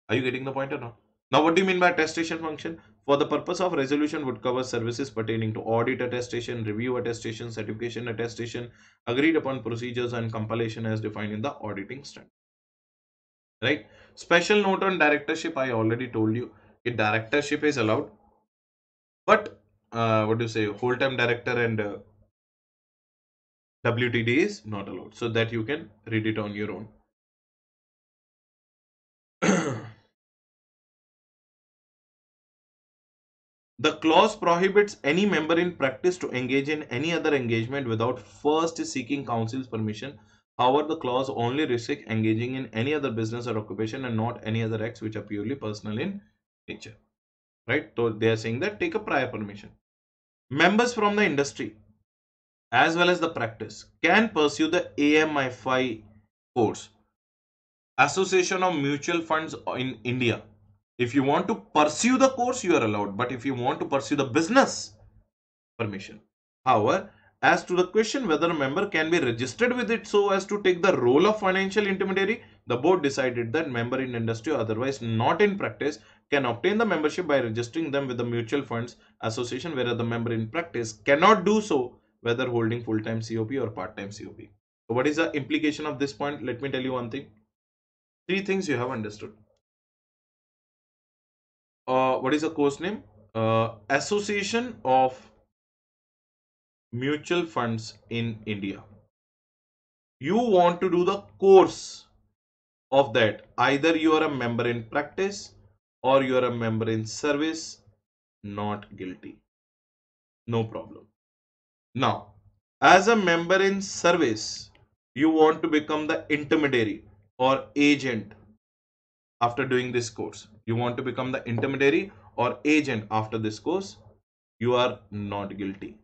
Speaker 1: Are you getting the point or not? Now, what do you mean by attestation function? For the purpose of resolution would cover services pertaining to audit attestation, review attestation, certification attestation, agreed upon procedures and compilation as defined in the auditing standard. Right? Special note on directorship, I already told you. Directorship is allowed. But, what do you say, whole-time director and WTD is not allowed, so that you can read it on your own. The clause prohibits any member in practice to engage in any other engagement without first seeking counsel's permission. However, the clause only restricts engaging in any other business or occupation and not any other acts which are purely personal in nature. Right? So they are saying that take a prior permission. Members from the industry as well as the practice can pursue the AMFI course, Association of Mutual Funds in India. If you want to pursue the course, you are allowed. But if you want to pursue the business, permission. However, as to the question whether a member can be registered with it so as to take the role of financial intermediary, the board decided that member in industry or otherwise not in practice can obtain the membership by registering them with the Mutual Funds Association, whereas the member in practice cannot do so whether holding full-time COP or part-time COP. So what is the implication of this point? Let me tell you one thing. Three things you have understood. What is the course name? Association of Mutual Funds in India. You want to do the course of that. Either you are a member in practice or you are a member in service. Not guilty. No problem. Now, as a member in service, you want to become the intermediary or agent after doing this course. You want to become the intermediary or agent after this course. You are not guilty.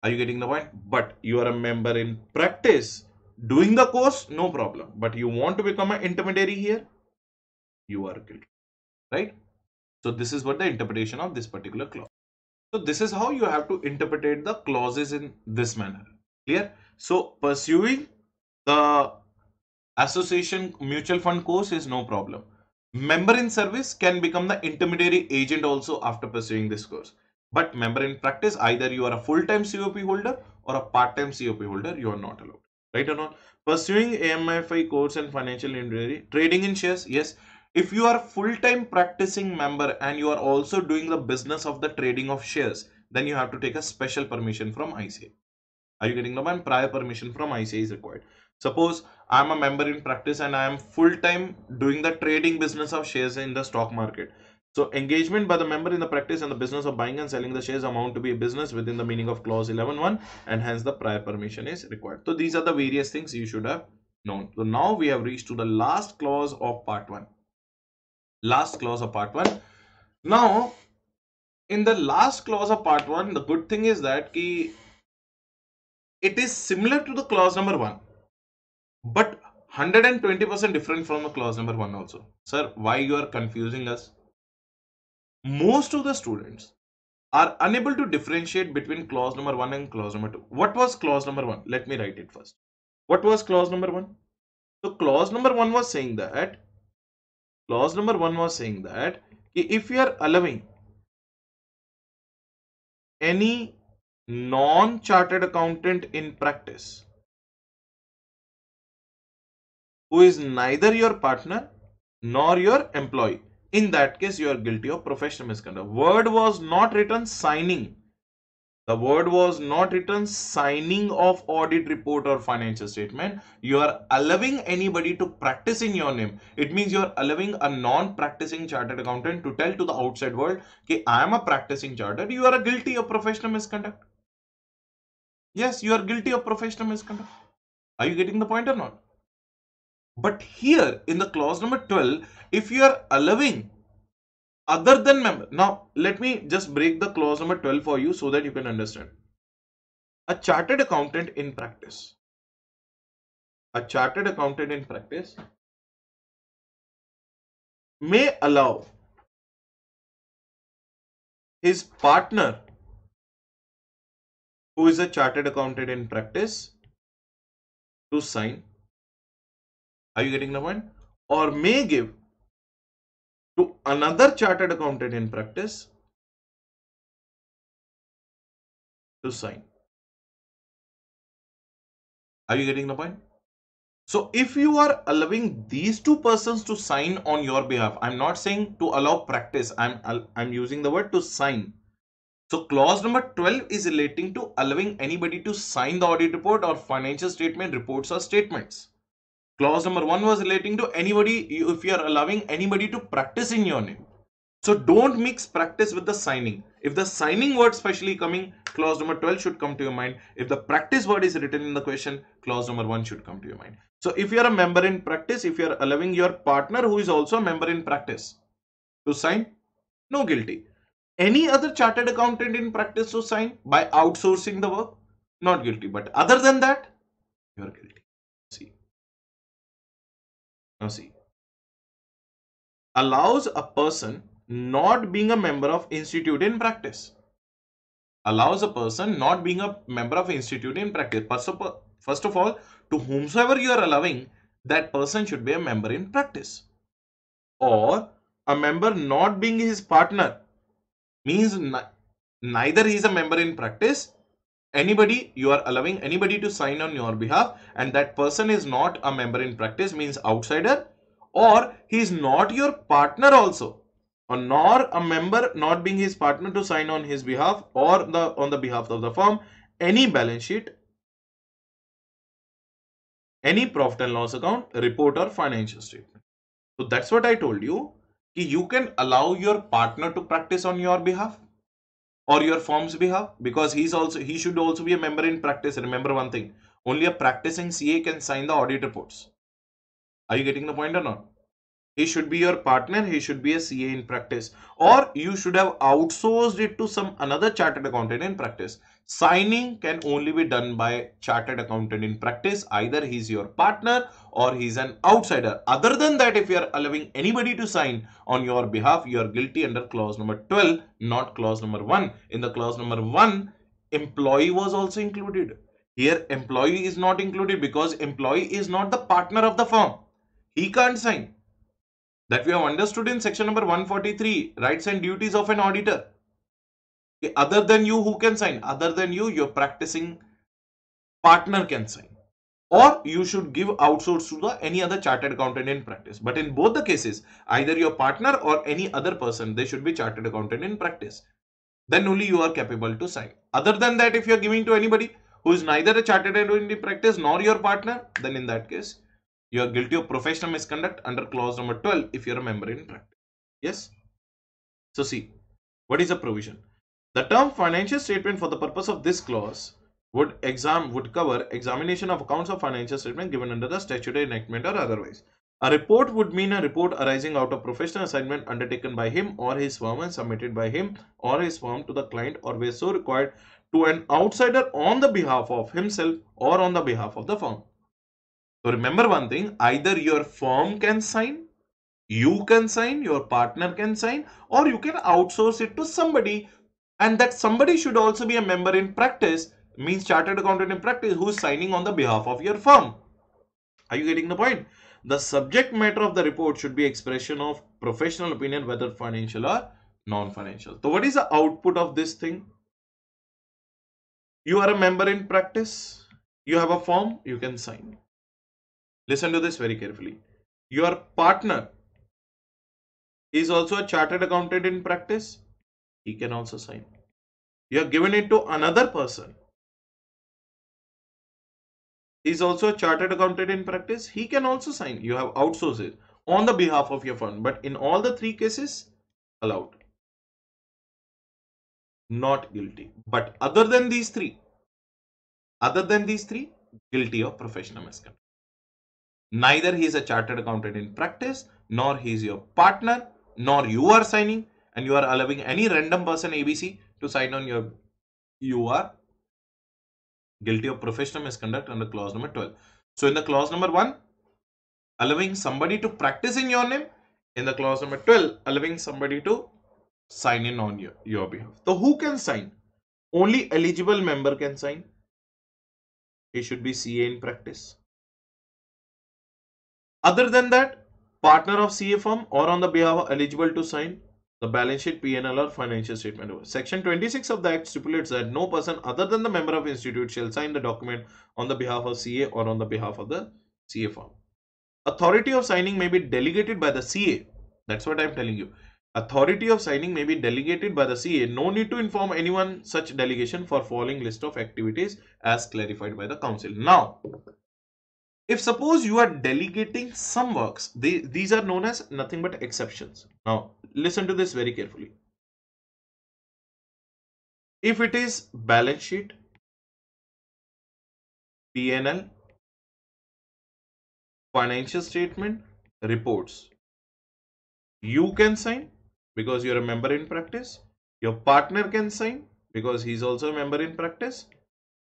Speaker 1: Are you getting the point? But you are a member in practice doing the course, no problem. But you want to become an intermediary here, you are guilty. Right? So this is what the interpretation of this particular clause. So this is how you have to interpret the clauses in this manner. Clear? So pursuing the association mutual fund course is no problem. Member in service can become the intermediary agent also after pursuing this course. But member in practice, either you are a full-time COP holder or a part-time COP holder, you are not allowed. Right or not? Pursuing AMFI course and financial intermediary, trading in shares, yes. If you are full-time practicing member and you are also doing the business of the trading of shares, then you have to take a special permission from ICAI. Are you getting the point? Prior permission from ICAI is required. Suppose I am a member in practice and I am full-time doing the trading business of shares in the stock market. So engagement by the member in the practice and the business of buying and selling the shares amount to be a business within the meaning of clause 11.1, and hence the prior permission is required. So these are the various things you should have known. So now we have reached to the last clause of part 1. Last clause of part 1. Now in the last clause of part 1, the good thing is that it is similar to the clause number 1, but 120% different from the clause number 1 also. Sir, why you are confusing us? Most of the students are unable to differentiate between clause number 1 and clause number 2. What was clause number 1? Let me write it first. What was clause number 1? So clause number 1 was saying that if you are allowing any non-chartered accountant in practice who is neither your partner nor your employee, in that case you are guilty of professional misconduct. Word was not written signing. The word was not written signing of audit report or financial statement. You are allowing anybody to practice in your name. It means you are allowing a non-practicing chartered accountant to tell to the outside world that I am a practicing chartered. You are guilty of professional misconduct. Yes, you are guilty of professional misconduct. Are you getting the point or not? But here in the clause number 12, if you are allowing other than member. Now, let me just break the clause number 12 for you so that you can understand. A chartered accountant in practice. A chartered accountant in practice may allow his partner, who is a chartered accountant in practice, to sign. Are you getting the point? Or may give to another chartered accountant in practice to sign. Are you getting the point? So if you are allowing these two persons to sign on your behalf, I'm not saying to allow practice, I'm using the word to sign. So clause number 12 is relating to allowing anybody to sign the audit report or financial statement reports or statements. Clause number 1 was relating to anybody, if you are allowing anybody to practice in your name. So don't mix practice with the signing. If the signing word specially coming, clause number 12 should come to your mind. If the practice word is written in the question, clause number 1 should come to your mind. So if you are a member in practice, if you are allowing your partner who is also a member in practice to sign, no guilty. Any other chartered accountant in practice to sign by outsourcing the work, not guilty. But other than that, you are guilty. See. Now see. Allows a person not being a member of institute in practice. Allows a person not being a member of institute in practice. First of all, to whomsoever you are allowing, that person should be a member in practice. Or a member not being his partner means neither he is a member in practice. Anybody, you are allowing anybody to sign on your behalf, and that person is not a member in practice, means outsider, or he is not your partner also, or nor a member not being his partner to sign on his behalf or on the behalf of the firm, any balance sheet, any profit and loss account, report or financial statement. So that's what I told you. You can allow your partner to practice on your behalf or your firm's behalf, because he should also be a member in practice. Remember one thing, only a practicing CA can sign the audit reports. Are you getting the point or not? He should be your partner, he should be a CA in practice, or you should have outsourced it to some another chartered accountant in practice. Signing can only be done by chartered accountant in practice. Either he's your partner or he's an outsider. Other than that, if you are allowing anybody to sign on your behalf, you are guilty under clause number 12, not clause number 1. In the clause number 1, employee was also included. Here employee is not included because employee is not the partner of the firm. He can't sign. That we have understood in section number 143, rights and duties of an auditor. Okay, other than you, who can sign? Other than you, your practicing partner can sign. or you should give outsource to the any other chartered accountant in practice. But in both the cases, either your partner or any other person, they should be chartered accountant in practice. Then only you are capable to sign. Other than that, if you are giving to anybody who is neither a chartered accountant in practice nor your partner, then in that case, you are guilty of professional misconduct under clause number 12 if you are a member in practice. Yes. So see, what is the provision? The term financial statement for the purpose of this clause would cover examination of accounts of financial statement given under the statutory enactment or otherwise. A report would mean a report arising out of professional assignment undertaken by him or his firm and submitted by him or his firm to the client or where so required to an outsider on the behalf of himself or on the behalf of the firm. So remember one thing, either your firm can sign, you can sign, your partner can sign, or you can outsource it to somebody, and that somebody should also be a member in practice, means chartered accountant in practice, who is signing on the behalf of your firm. Are you getting the point? The subject matter of the report should be expression of professional opinion, whether financial or non-financial. So what is the output of this thing? You are a member in practice, you have a firm, you can sign. Listen to this very carefully. Your partner is also a chartered accountant in practice, he can also sign. You have given it to another person, he is also a chartered accountant in practice, he can also sign. You have outsourced it on the behalf of your firm, but in all the three cases, allowed, not guilty. But other than these three, guilty of professional misconduct. Neither he is a chartered accountant in practice, nor he is your partner, nor you are signing, and you are allowing any random person ABC to sign on your, you are guilty of professional misconduct under clause number 12. So in the clause number 1, allowing somebody to practice in your name. In the clause number 12, allowing somebody to sign in on your behalf. So who can sign? Only eligible member can sign. He should be CA in practice. Other than that, partner of CA firm or on the behalf of eligible to sign the balance sheet, P&L or financial statement. Section 26 of the Act stipulates that no person other than the member of institute shall sign the document on the behalf of CA or on the behalf of the CA firm. Authority of signing may be delegated by the CA. That's what I'm telling you. Authority of signing may be delegated by the CA. No need to inform anyone such delegation for following list of activities as clarified by the council. Now, if suppose you are delegating some works, these are known as nothing but exceptions. Now, listen to this very carefully. If it is balance sheet, P&L, financial statement, reports, you can sign because you're a member in practice. Your partner can sign because he's also a member in practice.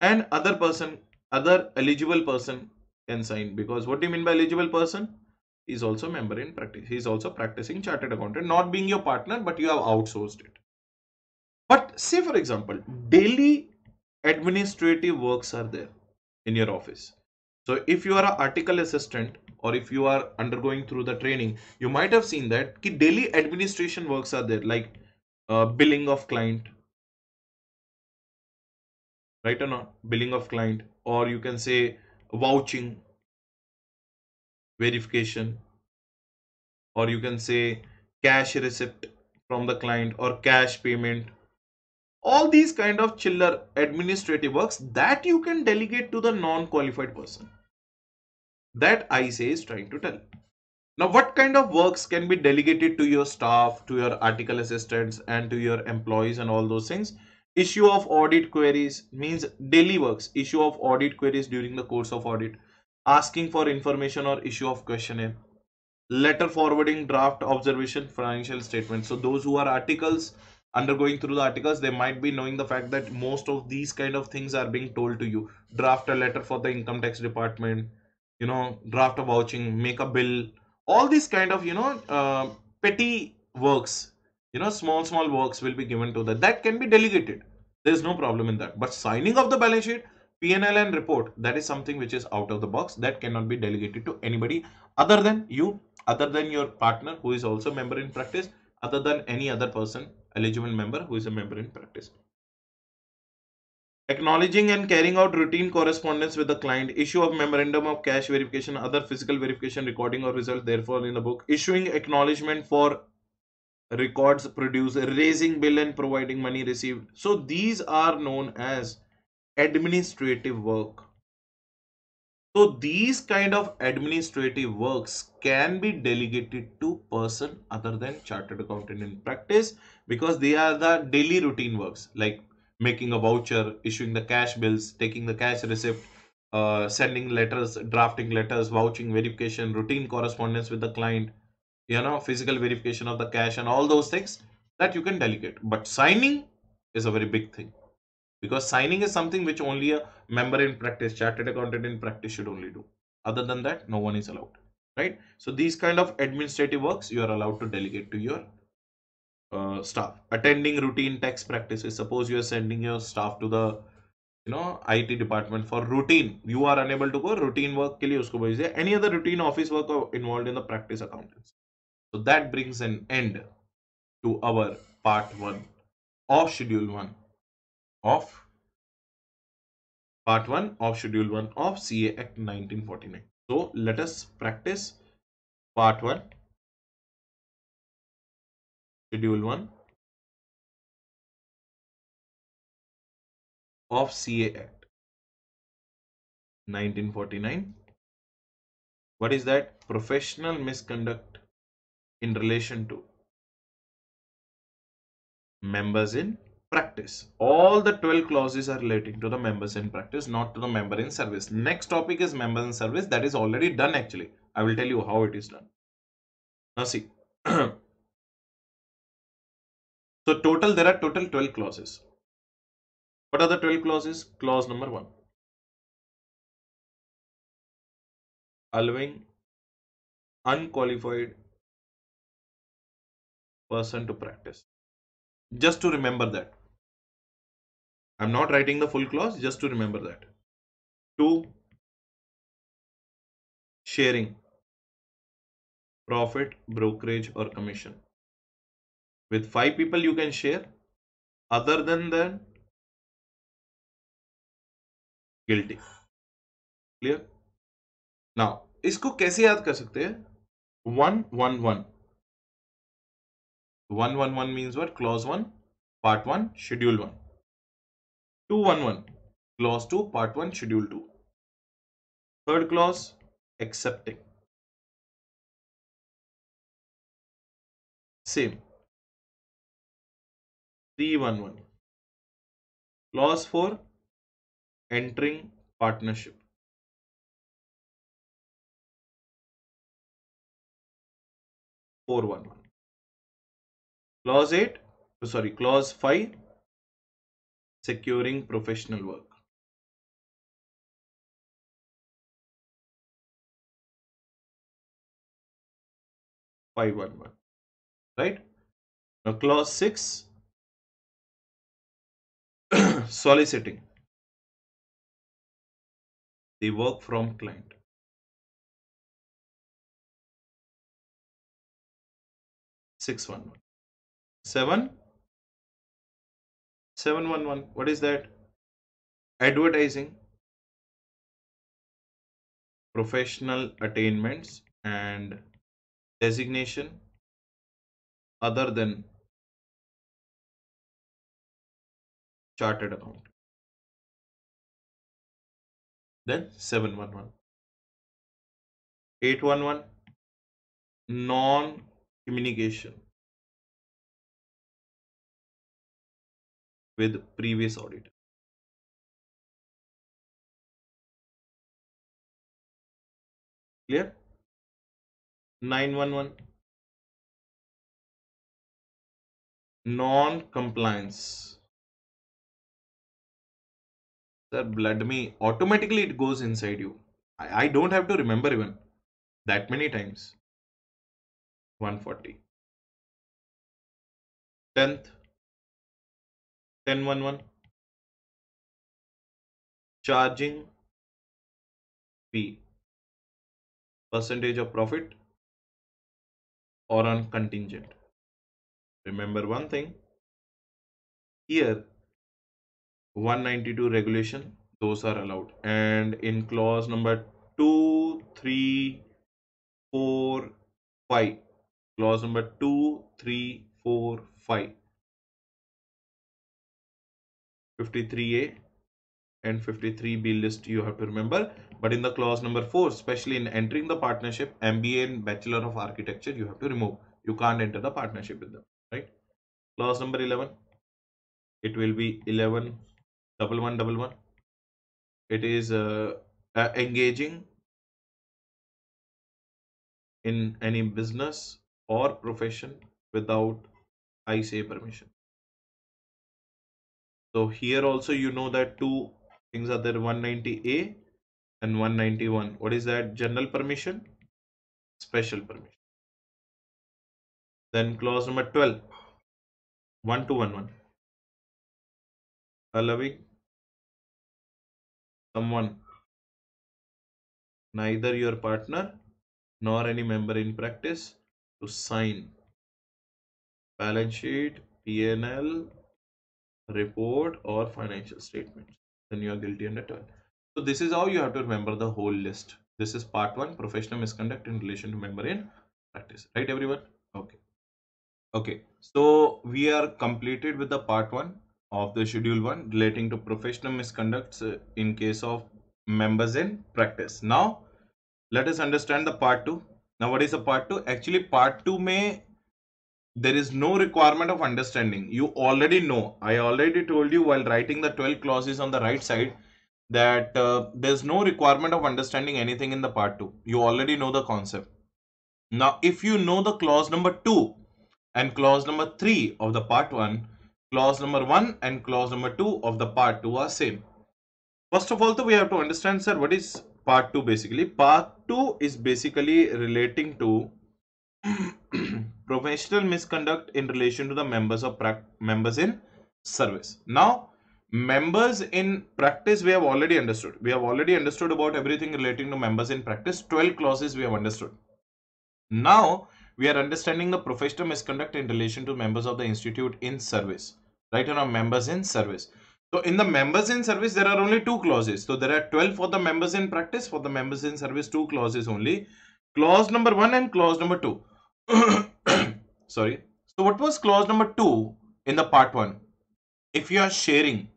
Speaker 1: And other eligible person can sign because what do you mean by eligible person? He's also a member in practice. He's also practicing chartered accountant, not being your partner, but you have outsourced it. But say for example, daily administrative works are there in your office. So if you are an article assistant or if you are undergoing through the training, you might have seen that daily administration works are there, like billing of client, right or not? Billing of client, or you can say vouching, verification, or you can say cash receipt from the client or cash payment. All these kind of chiller administrative works that you can delegate to the non-qualified person. That I say is trying to tell. Now, what kind of works can be delegated to your staff, to your article assistants, and to your employees and all those things? Issue of audit queries means daily works. Issue of audit queries during the course of audit. Asking for information or issue of questionnaire. Letter forwarding, draft observation, financial statement. So those who are articles, undergoing through the articles, they might be knowing the fact that most of these kind of things are being told to you. Draft a letter for the income tax department, draft a vouching, make a bill, all these kind of petty works, small works will be given to that can be delegated. There is no problem in that. But signing of the balance sheet, P&L and report, that is something which is out of the box, that cannot be delegated to anybody other than you, other than your partner who is also a member in practice, other than any other person, eligible member who is a member in practice. Acknowledging and carrying out routine correspondence with the client, issue of memorandum of cash verification, other physical verification, recording or result therefore in the book, issuing acknowledgement for records produced, raising bill and providing money received. So these are known as administrative work. So these kind of administrative works can be delegated to person other than chartered accountant in practice, because they are the daily routine works like making a voucher, issuing the cash bills, taking the cash receipt, sending letters, drafting letters, vouching verification, routine correspondence with the client, physical verification of the cash and all those things that you can delegate. But signing is a very big thing, because signing is something which only a member in practice, chartered accountant in practice should only do. Other than that, no one is allowed, right? So these kind of administrative works you are allowed to delegate to your staff. Attending routine tax practices, suppose you are sending your staff to the IT department for routine, you are unable to go routine work के लिए उसको भेजिए, any other routine office work involved in the practice accountants. So that brings an end to our part 1 of schedule 1 of Part 1 of Schedule 1 of CA Act 1949. So let us practice Part 1, Schedule 1 of CA Act 1949. What is that? Professional misconduct in relation to members in practice. All the 12 clauses are relating to the members in practice, not to the member in service. Next topic is members in service. That is already done actually. I will tell you how it is done. Now see. So total, there are total 12 clauses. What are the 12 clauses? Clause number 1. Allowing unqualified person to practice. Just to remember that. I'm not writing the full clause, just to remember that. 2. Sharing profit, brokerage or commission. With 5 people you can share. Other than that, guilty. Clear? Now, इसको कैसे याद कर सकते हैं? 111. 111 means what? Clause 1, part 1, schedule 1. 211. Clause 2, part 1, schedule 2. Third clause, accepting. Same. 311. Clause 4, entering partnership. 411. Clause 8, sorry, clause 5, securing professional work. 511. Right? Now, clause 6, soliciting the work from client. 611. 711. What is that? Advertising professional attainments and designation other than chartered account. Then 711. 811. Non communication with previous auditor. Clear? 911. Non-compliance. Sir, blood me. Automatically it goes inside you. I don't have to remember even that many times. 140. 10th. 1011. Charging fee. Percentage of profit or on contingent. Remember one thing. Here 192 regulation, those are allowed. And in clause number 2, 3, 4, 5, clause number 2, 3, 4, 5, 53A and 53B list you have to remember. But in the clause number 4, especially in entering the partnership, MBA and Bachelor of Architecture you have to remove. You can't enter the partnership with them, right? Clause number 11, it will be 111111. It is engaging in any business or profession without ICA permission. So here also you know that two things are there, 190A and 191. What is that? General permission, special permission. Then clause number 12, 1211, allowing someone, neither your partner nor any member in practice, to sign balance sheet, P&L, report or financial statements. Then you are guilty under 12. So this is how you have to remember the whole list. This is part 1, professional misconduct in relation to member in practice. Right, everyone? Okay. Okay. So we are completed with the part 1 of the schedule 1 relating to professional misconducts in case of members in practice. Now let us understand the part 2. Now what is the part 2? Actually part 2 may there is no requirement of understanding. You already know. I already told you while writing the 12 clauses on the right side that there's no requirement of understanding anything in the part 2. You already know the concept. Now, if you know the clause number 2 and clause number 3 of the part 1, clause number 1 and clause number 2 of the part 2 are same. First of all, we have to understand, sir, what is part 2 basically? Part 2 is basically relating to professional misconduct in relation to the members in service. Now, members in practice we have already understood. We have already understood about everything relating to members in practice. 12 clauses we have understood. Now we are understanding the professional misconduct in relation to members of the institute in service. Right, now members in service. So in the members in service there are only 2 clauses. So there are 12 for the members in practice. For the members in service 2 clauses only. Clause number 1 and clause number 2. Sorry. So what was clause number 2 in the part 1? If you are sharing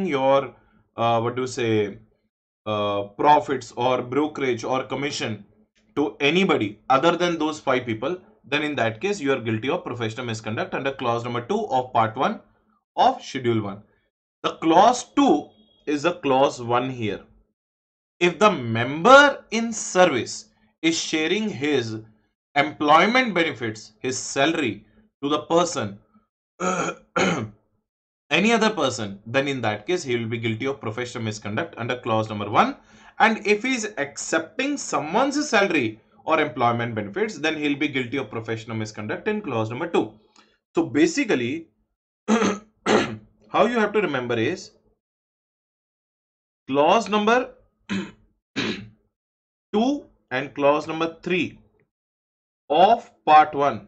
Speaker 1: your what do you say profits or brokerage or commission to anybody other than those 5 people, then in that case you are guilty of professional misconduct under clause number 2 of part 1 of schedule 1. The clause 2 is a clause 1 here. If the member in service is sharing his employment benefits, his salary, to the person any other person, then in that case he will be guilty of professional misconduct under clause number 1. And if he is accepting someone's salary or employment benefits, then he'll be guilty of professional misconduct in clause number 2. So basically how you have to remember is clause number 2 and clause number 3 of part 1,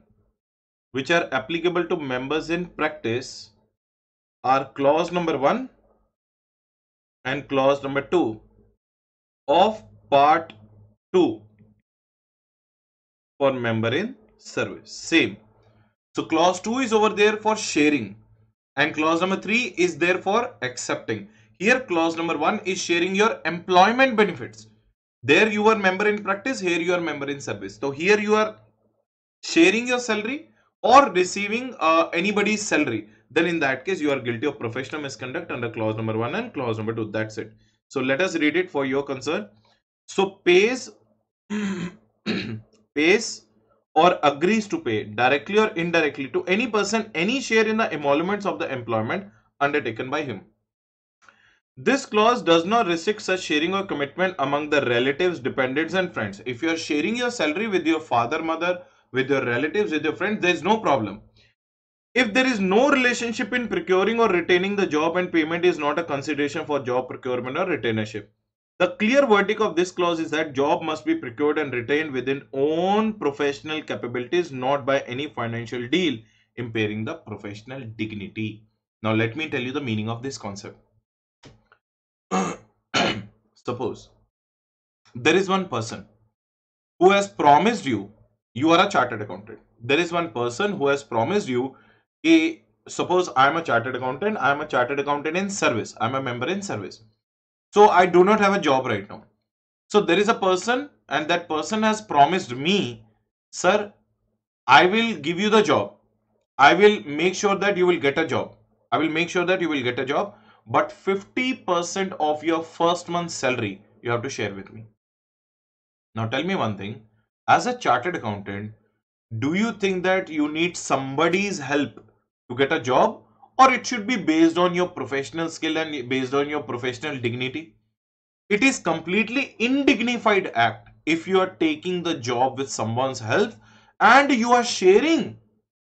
Speaker 1: which are applicable to members in practice, are clause number 1 and clause number 2 of part 2 for member in service. Same. So clause 2 is over there for sharing and clause number 3 is there for accepting. Here clause number 1 is sharing your employment benefits. There you are member in practice, here you are member in service. So here you are sharing your salary or receiving anybody's salary. Then in that case you are guilty of professional misconduct under clause number 1 and clause number 2. That's it. So let us read it for your concern. So pays pays or agrees to pay directly or indirectly to any person any share in the emoluments of the employment undertaken by him. This clause does not restrict such sharing or commitment among the relatives, dependents and friends. If you are sharing your salary with your father, mother, with your relatives, with your friends, there is no problem. If there is no relationship in procuring or retaining the job and payment is not a consideration for job procurement or retainership. The clear verdict of this clause is that job must be procured and retained within own professional capabilities, not by any financial deal impairing the professional dignity. Now let me tell you the meaning of this concept. Suppose there is one person who has promised you, you are a chartered accountant. There is one person who has promised you, suppose I am a chartered accountant, I am a chartered accountant in service, I am a member in service. So I do not have a job right now. So there is a person and that person has promised me, sir, I will give you the job. I will make sure that you will get a job. I will make sure that you will get a job. But 50% of your first month's salary you have to share with me. Now tell me one thing. As a chartered accountant, do you think that you need somebody's help to get a job, or it should be based on your professional skill and based on your professional dignity? It is completely indignified act if you are taking the job with someone's help and you are sharing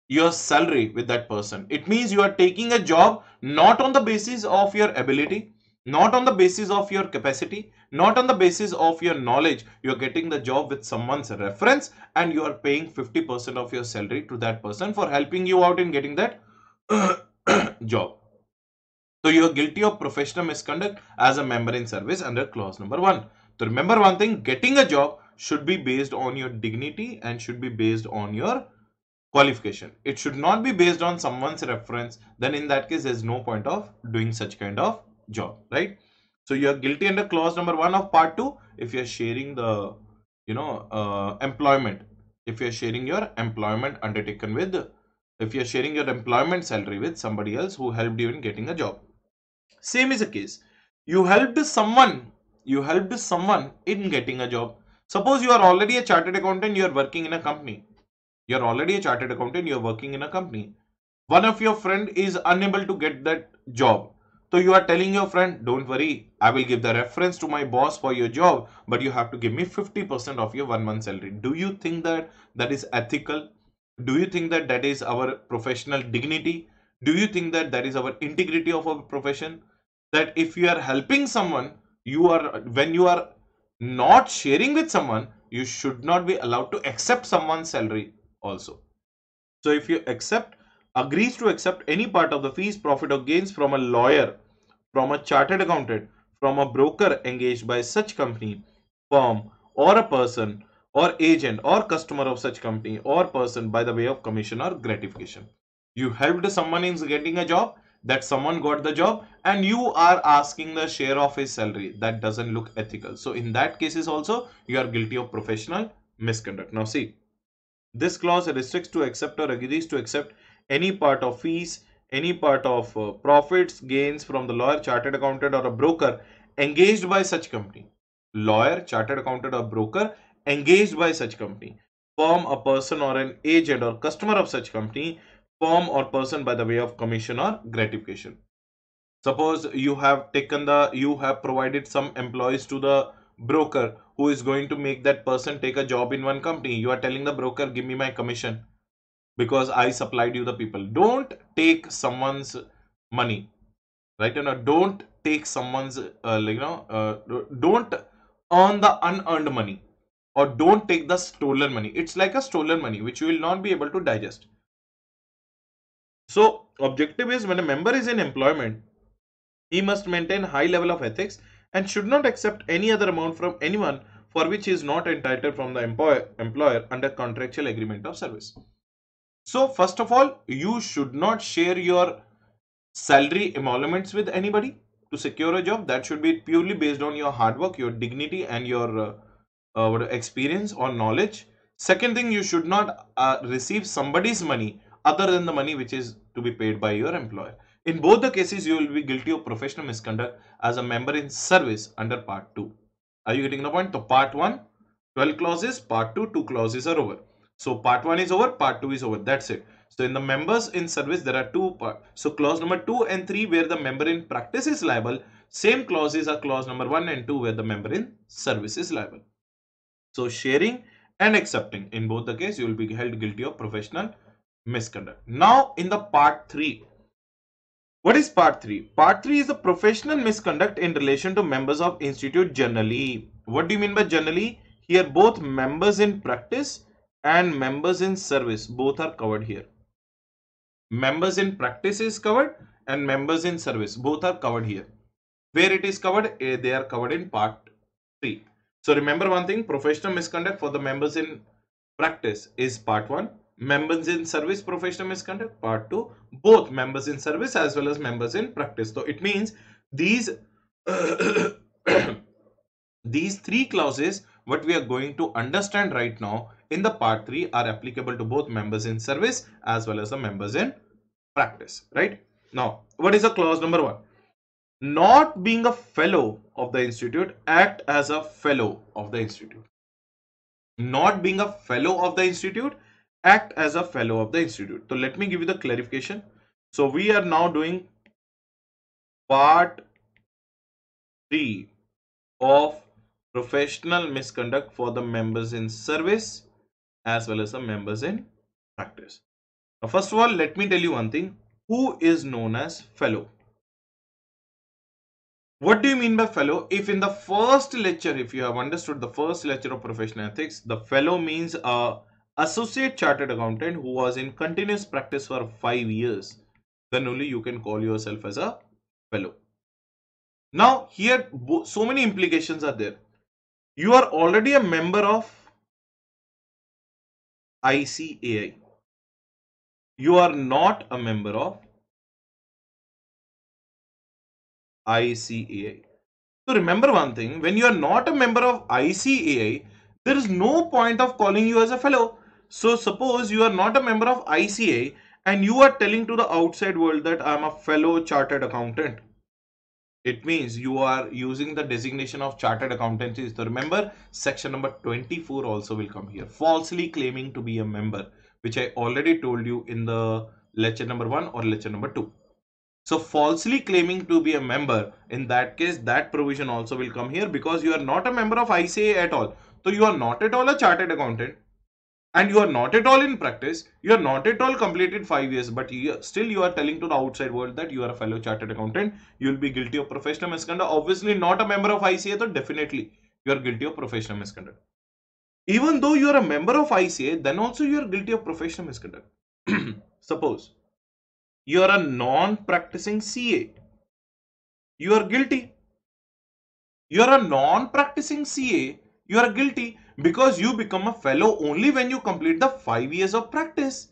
Speaker 1: your salary with that person. It means you are taking a job not on the basis of your ability, not on the basis of your capacity, not on the basis of your knowledge. You are getting the job with someone's reference and you are paying 50% of your salary to that person for helping you out in getting that job. So you are guilty of professional misconduct as a member in service under clause number 1. So remember one thing, getting a job should be based on your dignity and should be based on your qualification. It should not be based on someone's reference. Then in that case, there's no point of doing such kind of job, right? So you are guilty under clause number 1 of part 2 if you are sharing the, employment. If you are sharing your employment undertaken with, if you are sharing your employment salary with somebody else who helped you in getting a job. Same is the case. You helped someone in getting a job. Suppose you are already a chartered accountant, you are working in a company. You are already a chartered accountant, you are working in a company. One of your friend is unable to get that job. So you are telling your friend, don't worry, I will give the reference to my boss for your job, but you have to give me 50% of your 1 month salary. Do you think that that is ethical? Do you think that that is our professional dignity? Do you think that that is our integrity of our profession? That if you are helping someone, when you are not sharing with someone, you should not be allowed to accept someone's salary also. So if you agrees to accept any part of the fees, profit or gains from a lawyer, from a chartered accountant, from a broker engaged by such company, firm or a person or agent or customer of such company or person by the way of commission or gratification. You helped someone in getting a job, that someone got the job and you are asking the share of his salary. That doesn't look ethical. So in that cases also you are guilty of professional misconduct. Now see, this clause restricts to accept or agrees to accept any part of fees, any part of profits, gains from the lawyer, chartered accountant or a broker engaged by such company. Lawyer, chartered accountant or broker engaged by such company. Firm, a person or an agent or customer of such company. Firm or person by the way of commission or gratification. Suppose you have provided some employees to the broker who is going to make that person take a job in one company. You are telling the broker, give me my commission because I supplied you the people. Don't take someone's money, right? Don't take someone's, don't earn the unearned money or don't take the stolen money. It's like a stolen money which you will not be able to digest. So objective is, when a member is in employment, he must maintain high level of ethics and should not accept any other amount from anyone for which he is not entitled from the employer under contractual agreement of service. So first of all, you should not share your salary emoluments with anybody to secure a job. That should be purely based on your hard work, your dignity and your experience or knowledge. Second thing, you should not receive somebody's money other than the money which is to be paid by your employer. In both the cases, you will be guilty of professional misconduct as a member in service under part 2. Are you getting the point? So part 1, 12 clauses, part 2, 2 clauses are over. So part 1 is over, part 2 is over. That's it. So in the members in service, there are 2 parts. So clause number 2 and 3 where the member in practice is liable. Same clauses are clause number 1 and 2 where the member in service is liable. So sharing and accepting, in both the case, you will be held guilty of professional misconduct. Now in the part 3. What is part 3? Part 3 is the professional misconduct in relation to members of institute generally. What do you mean by generally? Here both members in practice and members in service both are covered here. Members in practice is covered and members in service, both are covered here. Where it is covered? They are covered in part 3. So remember one thing, professional misconduct for the members in practice is part 1, members in service professional misconduct part 2, both members in service as well as members in practice. So it means these these three clauses what we are going to understand right now in the part 3 are applicable to both members in service as well as the members in practice, right? Now, what is the clause number 1? Not being a fellow of the institute, act as a fellow of the institute. Not being a fellow of the institute, act as a fellow of the institute. So let me give you the clarification. So we are now doing part 3 of professional misconduct for the members in service as well as the members in practice. Now, first of all, let me tell you one thing. Who is known as fellow? What do you mean by fellow? If in the first lecture, if you have understood the first lecture of professional ethics, the fellow means a associate chartered accountant who was in continuous practice for 5 years, then only you can call yourself as a fellow. Now here so many implications are there. You are already a member of ICAI. You are not a member of ICAI. So remember one thing, when you are not a member of ICAI, there is no point of calling you as a fellow. So suppose you are not a member of ICAI and you are telling to the outside world that I am a fellow chartered accountant. It means you are using the designation of chartered accountancy. So remember, section number 24 also will come here. Falsely claiming to be a member, which I already told you in the lecture number 1 or lecture number 2. So falsely claiming to be a member, in that case, that provision also will come here because you are not a member of ICAI at all. So you are not at all a chartered accountant and you are not at all in practice. You are not at all completed 5 years, but still you are telling to the outside world that you are a fellow chartered accountant. You will be guilty of professional misconduct. Obviously not a member of ICAI, so definitely you are guilty of professional misconduct. Even though you are a member of ICAI, then also you are guilty of professional misconduct. Suppose you are a non-practicing CA. You are guilty. You are a non-practicing CA. You are guilty because you become a fellow only when you complete the 5 years of practice.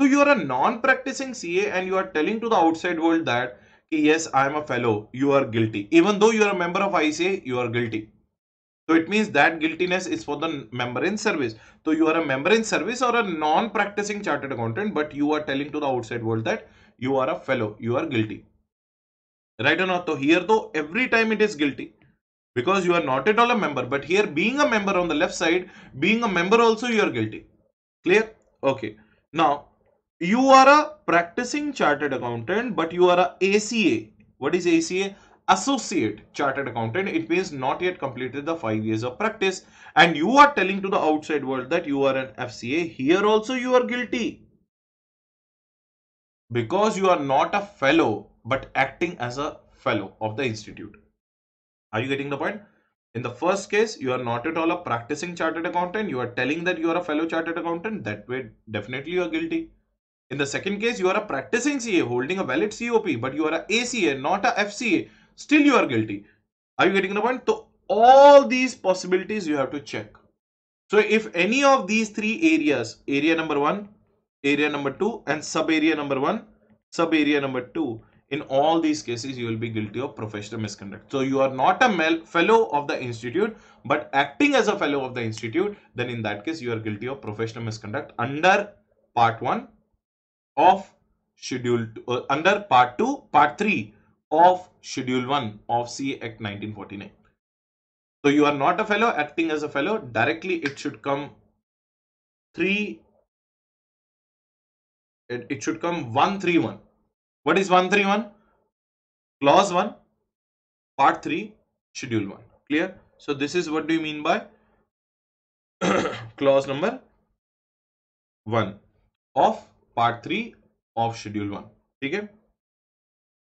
Speaker 1: So you are a non-practicing CA and you are telling to the outside world that yes, I am a fellow. You are guilty. Even though you are a member of ICAI, you are guilty. So it means that guiltiness is for the member in service. So you are a member in service or a non-practicing chartered accountant, but you are telling to the outside world that you are a fellow. You are guilty. Right or not? So here though, every time it is guilty because you are not at all a member. But here being a member on the left side, being a member also you are guilty. Clear? Okay. Now, you are a practicing chartered accountant, but you are a ACA. What is ACA? Associate chartered accountant. It means not yet completed the 5 years of practice. And you are telling to the outside world that you are an FCA. Here also you are guilty. Because you are not a fellow, but acting as a fellow of the institute. Are you getting the point? In the first case, you are not at all a practicing chartered accountant. You are telling that you are a fellow chartered accountant. That way, definitely you are guilty. In the second case, you are a practicing CA holding a valid COP, but you are a ACA, not a FCA. Still, you are guilty. Are you getting the point? So, all these possibilities you have to check. So, if any of these three areas, area number 1, area number 2, and sub area number 1, sub area number 2, in all these cases, you will be guilty of professional misconduct. So, you are not a fellow of the institute, but acting as a fellow of the institute, then in that case, you are guilty of professional misconduct under part 1 of schedule, under part 2, part 3 of schedule 1 of CA Act 1949. So, you are not a fellow, acting as a fellow, directly it should come 3, it should come 131. What is 131? Clause 1, part 3, schedule 1. Clear? So this is what do you mean by clause number 1 of part 3 of schedule 1. Okay?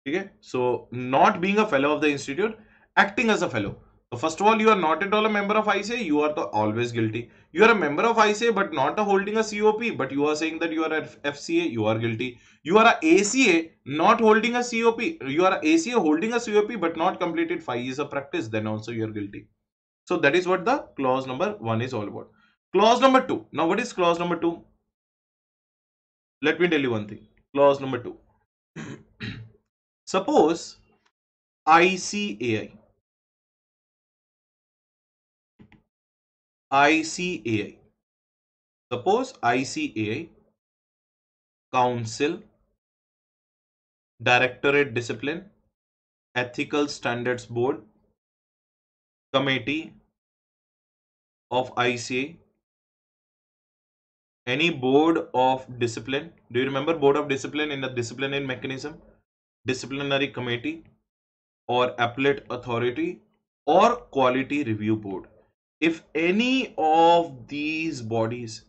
Speaker 1: Okay? So not being a fellow of the institute, acting as a fellow. So first of all, you are not at all a member of ICA, you are always guilty. You are a member of ICA but not holding a COP, but you are saying that you are a FCA, you are guilty. You are a ACA not holding a COP, you are a ACA holding a COP but not completed 5 years of practice, then also you are guilty. So that is what the clause number 1 is all about. Clause number 2. Now what is clause number 2? Let me tell you one thing. Clause number 2. Suppose ICAI Suppose ICAI, Council, Directorate Discipline, Ethical Standards Board, Committee of ICAI, any board of discipline. Do you remember board of discipline in the disciplinary mechanism? Disciplinary committee or appellate authority or quality review board. If any of these bodies,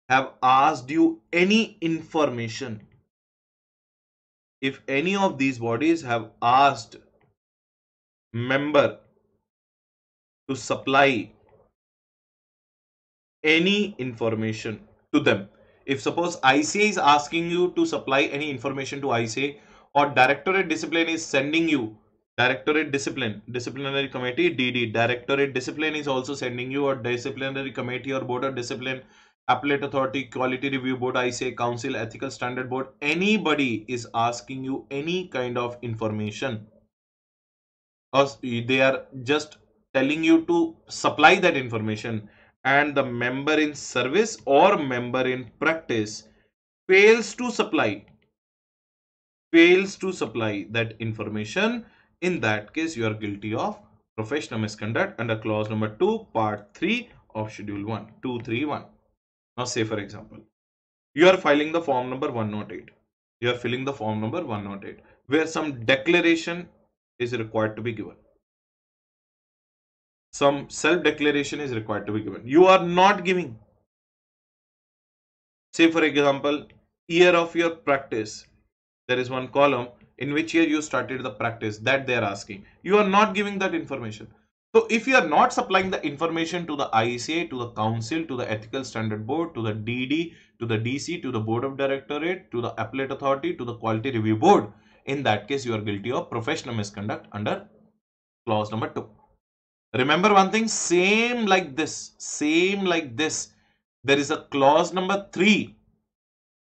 Speaker 1: have asked you any information, if any of these bodies have asked member to supply any information to them, if suppose ICA is asking you to supply any information to ICA, or Directorate Discipline is sending you, Directorate Discipline, Disciplinary Committee, DD, Directorate Discipline is also sending you, or Disciplinary Committee or Board of Discipline, Appellate Authority, Quality Review Board, ICA, Council, Ethical Standard Board, anybody is asking you any kind of information, or they are just telling you to supply that information, and the member in service or member in practice fails to supply that information, in that case you are guilty of professional misconduct under clause number 2 part 3 of schedule 1 231. Now say for example, you are filing the form number 108, where some declaration is required to be given, some self-declaration is required to be given. You are not giving. Say for example, year of your practice. There is one column in which year you started the practice, that they are asking. You are not giving that information. So if you are not supplying the information to the ICA, to the council, to the ethical standard board, to the DD, to the DC, to the board of directorate, to the appellate authority, to the quality review board, in that case you are guilty of professional misconduct under clause number 2. Remember one thing, same like this, there is a clause number 3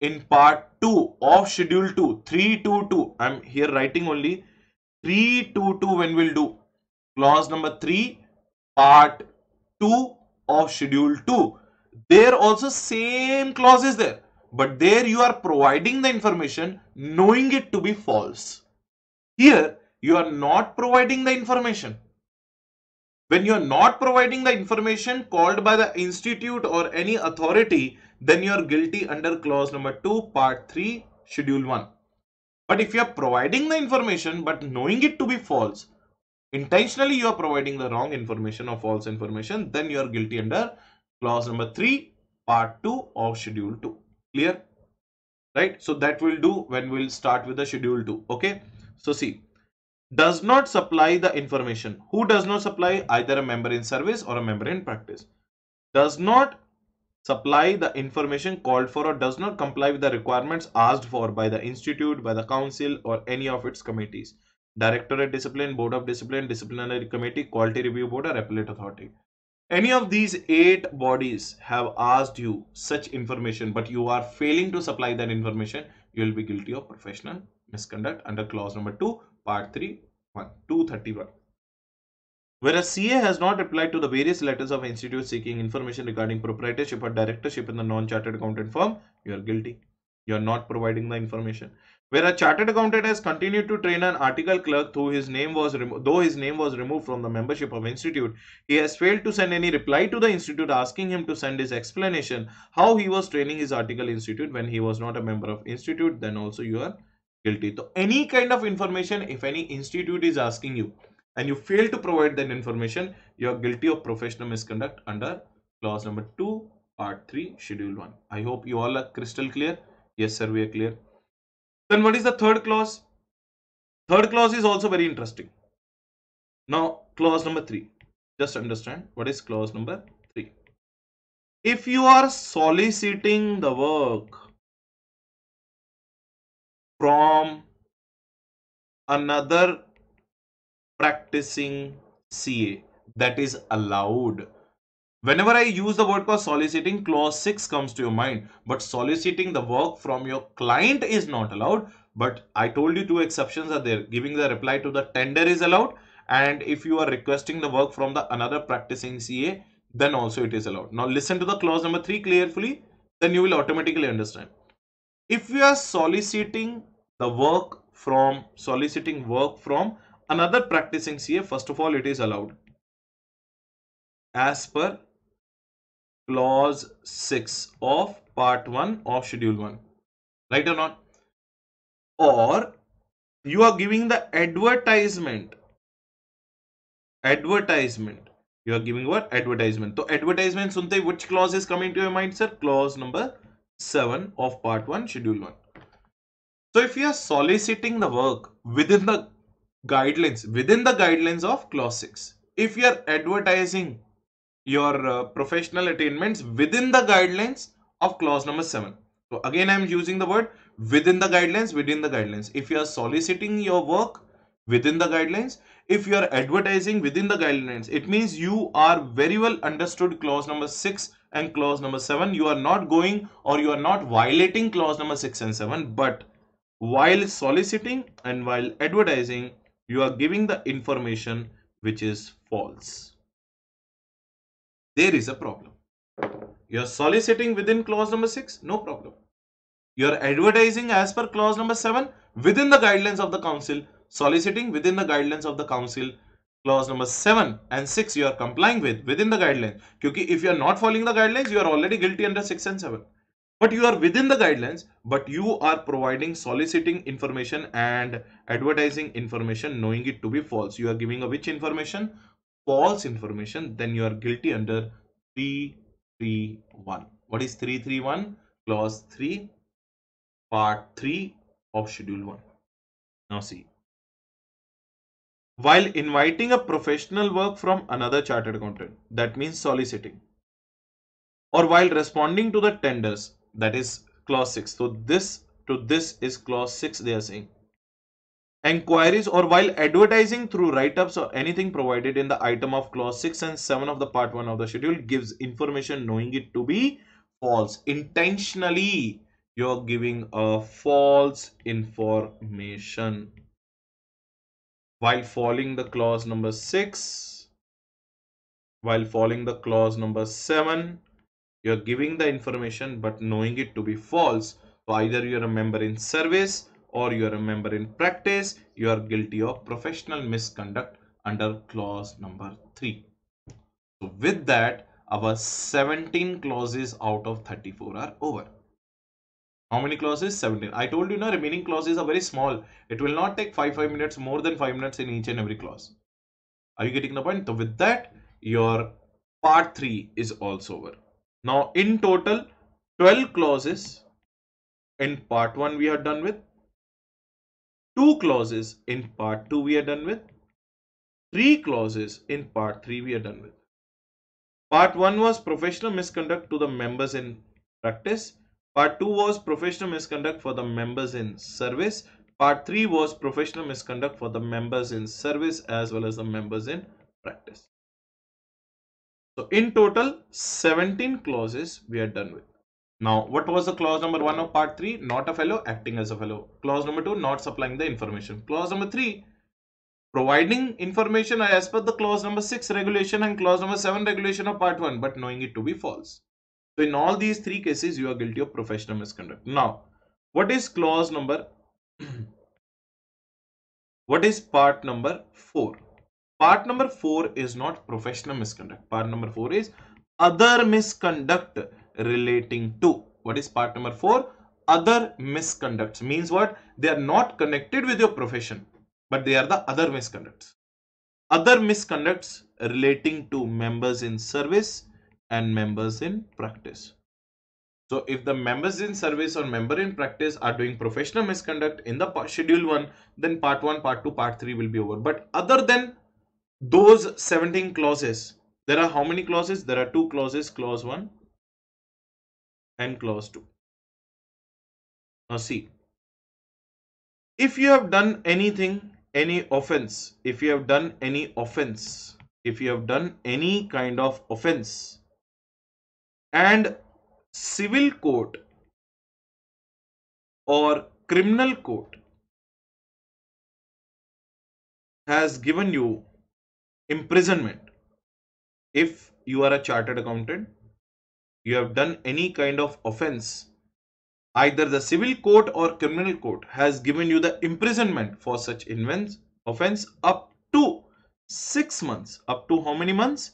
Speaker 1: in part 2 of schedule 2, 322. I'm here writing only 322 when we'll do clause number 3 part 2 of schedule 2. There also same clause is there, but there you are providing the information knowing it to be false. Here you are not providing the information. When you are not providing the information called by the institute or any authority, then you are guilty under clause number 2 part 3 schedule 1. But if you are providing the information but knowing it to be false, intentionally you are providing the wrong information or false information, then you are guilty under clause number 3 part 2 of schedule 2. Clear? Right? So that we'll do when we'll start with the schedule 2. Okay? So see, does not supply the information. Who does not supply? Either a member in service or a member in practice. Does not supply the information called for or does not comply with the requirements asked for by the institute, by the council or any of its committees. Directorate Discipline, Board of Discipline, Disciplinary Committee, Quality Review Board or Appellate Authority. Any of these 8 bodies have asked you such information but you are failing to supply that information, you will be guilty of professional misconduct under clause number 2 part 3 231. Whereas CA has not replied to the various letters of institutes seeking information regarding proprietorship or directorship in the non-chartered accountant firm, you are guilty. You are not providing the information. Where a chartered accountant has continued to train an article clerk though his name was removed from the membership of institute, he has failed to send any reply to the institute asking him to send his explanation how he was training his article institute when he was not a member of institute, then also you are guilty. So any kind of information, if any institute is asking you and you fail to provide that information, you are guilty of professional misconduct under clause number 2 part 3 schedule 1. I hope you all are crystal clear. Yes sir, we are clear. Then what is the third clause? Third clause is also very interesting. Now, clause number 3. Just understand what is clause number 3. If you are soliciting the work from another practicing CA, that is allowed. Whenever I use the word for soliciting, clause 6 comes to your mind. But soliciting the work from your client is not allowed. But I told you two exceptions are there. Giving the reply to the tender is allowed. And if you are requesting the work from the another practicing CA, then also it is allowed. Now listen to the clause number 3 carefully. Then you will automatically understand. If you are soliciting work from another practicing CA, first of all, it is allowed as per clause 6 of part 1 of schedule 1, right or not? Or you are giving the advertisement, you are giving what? Advertisement. So advertisement sunte which clause is coming to your mind, sir? Clause number 7 of part 1 schedule 1. So if you are soliciting the work within the guidelines of clause 6, if you are advertising your professional attainments within the guidelines of clause number 7. So again, I am using the word within the guidelines. If you are soliciting your work within the guidelines, if you are advertising within the guidelines, it means you are very well understood clause number 6 and clause number 7. You are not going or you are not violating clause number 6 and 7, but while soliciting and while advertising, you are giving the information which is false. There is a problem. You are soliciting within clause number 6, no problem. You are advertising as per clause number 7 within the guidelines of the council, soliciting within the guidelines of the council. Clause number 7 and 6 you are complying within the guidelines. Because if you are not following the guidelines, you are already guilty under 6 and 7. But you are within the guidelines, but you are providing soliciting information and advertising information knowing it to be false. You are giving a which information? False information. Then you are guilty under 331. What is 331? Clause 3, part 3 of schedule 1. Now see. While inviting a professional work from another chartered accountant, that means soliciting, or while responding to the tenders, that is clause 6. So this is clause 6 they are saying. Enquiries or while advertising through write-ups or anything provided in the item of clause 6 and 7 of the part 1 of the schedule gives information knowing it to be false. Intentionally you are giving a false information while following the clause number 6, while following the clause number 7. You are giving the information but knowing it to be false. So either you are a member in service or you are a member in practice, you are guilty of professional misconduct under clause number 3. So with that, our 17 clauses out of 34 are over. How many clauses? 17. I told you, remaining clauses are very small. It will not take 5 minutes, more than 5 minutes in each and every clause. Are you getting the point? So with that, your part 3 is also over. Now in total, 12 clauses in part 1 we are done with, 2 clauses in part 2 we are done with, 3 clauses in part 3 we are done with. Part 1 was professional misconduct to the members in practice. Part 2 was professional misconduct for the members in service. Part 3 was professional misconduct for the members in service as well as the members in practice. So in total, 17 clauses we are done with. Now, what was the clause number 1 of part 3? Not a fellow, acting as a fellow. Clause number 2, not supplying the information. Clause number 3, providing information as per the clause number 6 regulation and clause number 7 regulation of part 1, but knowing it to be false. So in all these 3 cases, you are guilty of professional misconduct. Now, what is clause number, what is part number 4? Part number 4 is not professional misconduct. Part number 4 is other misconduct relating to. What is part number 4? Other misconducts. Means what? They are not connected with your profession, but they are the other misconducts. Other misconducts relating to members in service and members in practice. So if the members in service or member in practice are doing professional misconduct in the schedule 1, then part 1, part 2, part 3 will be over. But other than those 17 clauses, there are how many clauses? There are two clauses, clause 1 and clause 2. Now see, if you have done anything, any offense, if you have done any offense, if you have done any kind of offense, and civil court or criminal court has given you imprisonment, if you are a chartered accountant, you have done any kind of offense, either the civil court or criminal court has given you the imprisonment for such offense up to 6 months. Up to how many months?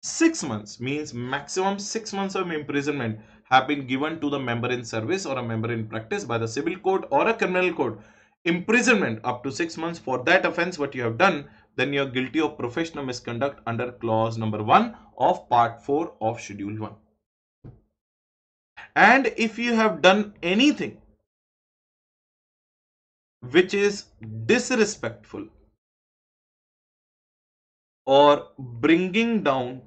Speaker 1: 6 months, means maximum 6 months of imprisonment have been given to the member in service or a member in practice by the civil court or a criminal court. Imprisonment up to 6 months for that offense what you have done, then you are guilty of professional misconduct under clause number 1 of part 4 of schedule 1. And if you have done anything which is disrespectful or bringing down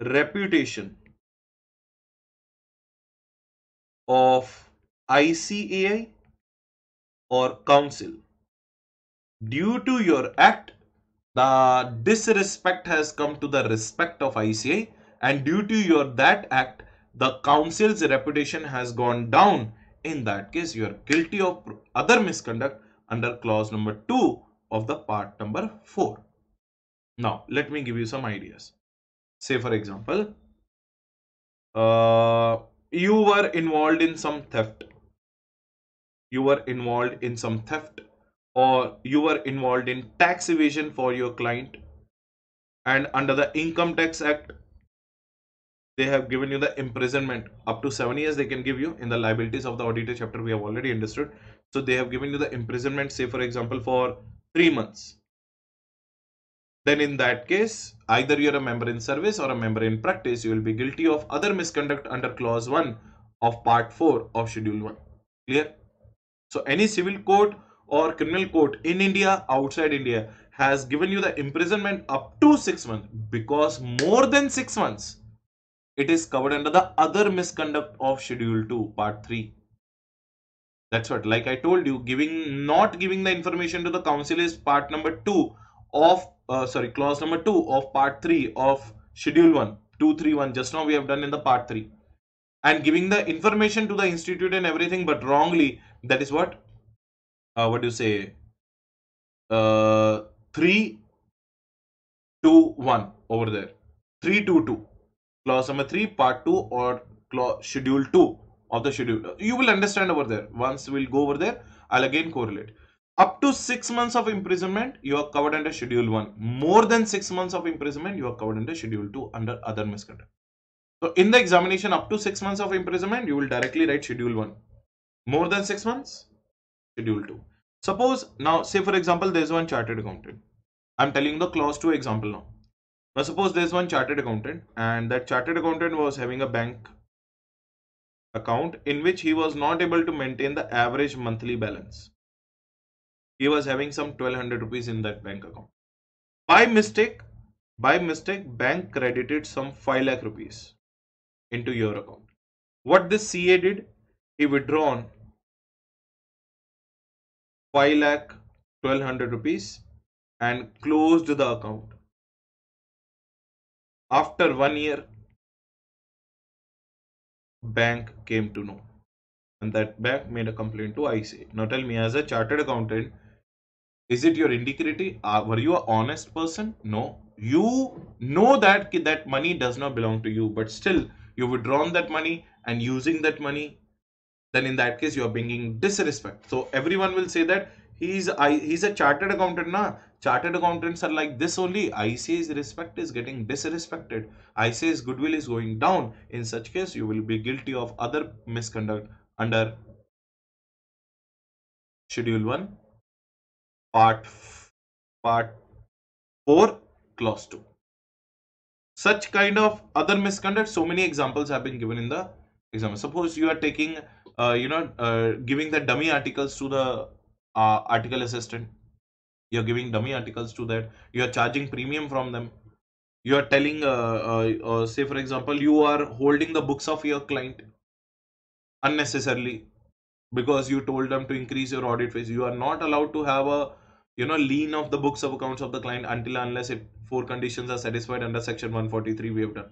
Speaker 1: reputation of ICAI or council, due to your act, the disrespect has come to the respect of ICAI, and due to that act, the council's reputation has gone down. In that case, you are guilty of other misconduct under clause number 2 of the part number 4. Now, let me give you some ideas. Say, for example, you were involved in some theft. You were involved in some theft, or you were involved in tax evasion for your client, and under the Income Tax Act, they have given you the imprisonment up to 7 years. They can give you in the liabilities of the auditor chapter. We have already understood. So they have given you the imprisonment, say for example, for 3 months. Then in that case, either you're a member in service or a member in practice, you will be guilty of other misconduct under clause 1 of part 4 of schedule 1. Clear? So any civil court or criminal court in India, outside India, has given you the imprisonment up to 6 months, because more than 6 months, it is covered under the other misconduct of schedule 2 part 3. That's what, like I told you, not giving the information to the council is part number 2 of clause number 2 of part 3 of schedule 1, 231. Just now we have done in the part 3. And giving the information to the institute and everything, but wrongly, that is what do you say, 321 over there, 322, clause number 3 part 2 or schedule 2 of the schedule. You will understand over there. Once we'll go over there, I'll again correlate. Up to 6 months of imprisonment, you are covered under schedule 1. More than 6 months of imprisonment, you are covered under schedule 2 under other misconduct. So in the examination, up to 6 months of imprisonment, you will directly write schedule 1. More than 6 months, schedule 2. Suppose now, say for example, there's one chartered accountant. I'm telling the clause 2 example now. Now suppose there's one chartered accountant, and that chartered accountant was having a bank account in which he was not able to maintain the average monthly balance. He was having some 1200 rupees in that bank account. By mistake, bank credited some 5 lakh rupees into your account. What this CA did, he withdrawn 5 lakh 1200 rupees and closed the account. After 1 year, bank came to know, and that bank made a complaint to ICAI. Now tell me, as a chartered accountant, is it your integrity? Were you an honest person? No. You know that that money does not belong to you, but still you withdrawn that money and using that money. Then in that case, you are bringing disrespect. So everyone will say that he's a chartered accountant. Na, chartered accountants are like this only. ICAI's respect is getting disrespected. ICAI's goodwill is going down. In such case, you will be guilty of other misconduct under schedule 1 part 4 clause 2. Such kind of other misconduct, so many examples have been given in the example. Suppose you are taking giving the dummy articles to the article assistant. You're giving dummy articles to that, you are charging premium from them. You are telling say for example, you are holding the books of your client unnecessarily because you told them to increase your audit fees. You are not allowed to have a lien of the books of accounts of the client until unless it four conditions are satisfied under section 143 we have done.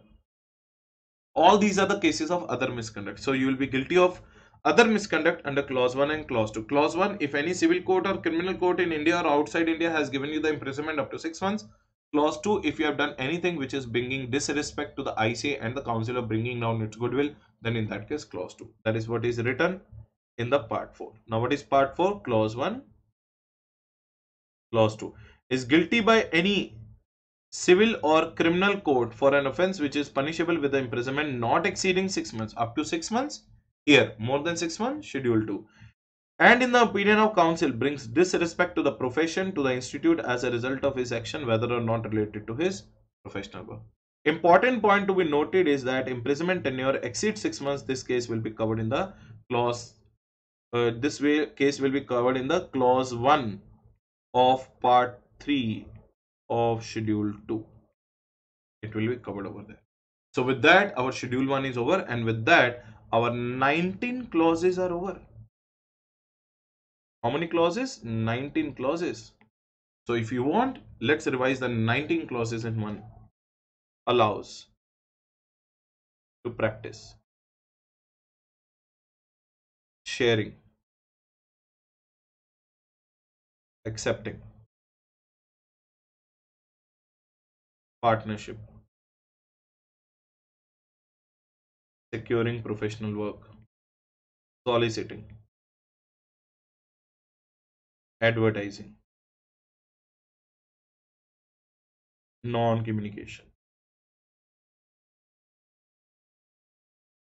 Speaker 1: All these are the cases of other misconduct. So you will be guilty of other misconduct under clause 1 and clause 2. Clause 1, if any civil court or criminal court in India or outside India has given you the imprisonment up to 6 months. Clause 2, if you have done anything which is bringing disrespect to the ICA and the council of bringing down its goodwill, then in that case clause 2. That is what is written in the part 4. Now what is part 4? Clause 1, clause 2 is guilty by any civil or criminal court for an offence which is punishable with the imprisonment not exceeding 6 months, up to 6 months, here more than 6 months, schedule 2, and in the opinion of counsel brings disrespect to the profession, to the institute as a result of his action whether or not related to his professional work. Important point to be noted is that imprisonment tenure exceeds 6 months, this case will be covered in the clause case will be covered in the clause 1 of part 3 of schedule 2. It will be covered over there. So with that our schedule 1 is over, and with that our 19 clauses are over. How many clauses? 19 clauses. So if you want, let's revise the 19 clauses in one. Allows to practice sharing, accepting, partnership, securing professional work, soliciting, advertising, non-communication.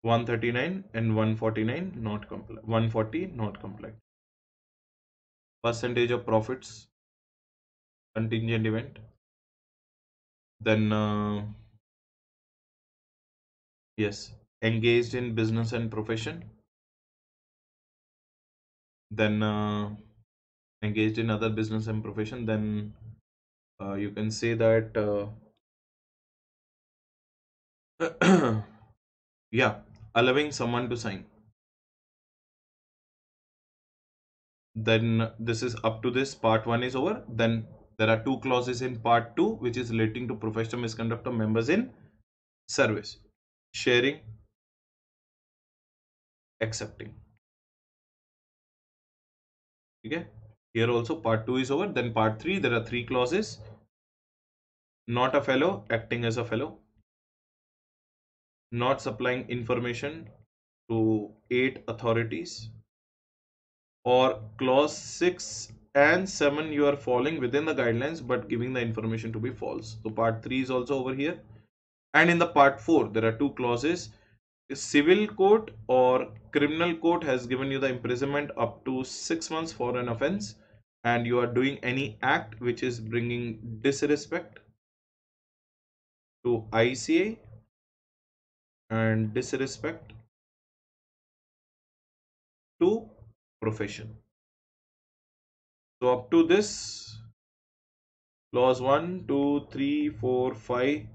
Speaker 1: 139 and 149 not compliant. 140 not compliant. Percentage of profits, contingent event. Then yes, engaged in business and profession. Then engaged in other business and profession. Then you can say that yeah, allowing someone to sign. Then this is up to this, part 1 is over. Then there are 2 clauses in part 2 which is relating to professional misconduct of members in service. Sharing, accepting. Okay, here also part 2 is over. Then part 3, there are 3 clauses. Not a fellow, acting as a fellow. Not supplying information to 8 authorities. Or clause 6 and 7 you are falling within the guidelines but giving the information to be false. So part 3 is also over here. And in the part 4 there are 2 clauses. Civil court or criminal court has given you the imprisonment up to 6 months for an offense, and you are doing any act which is bringing disrespect to ICA and disrespect to profession. So up to this, clause 1, 2, 3, 4, 5,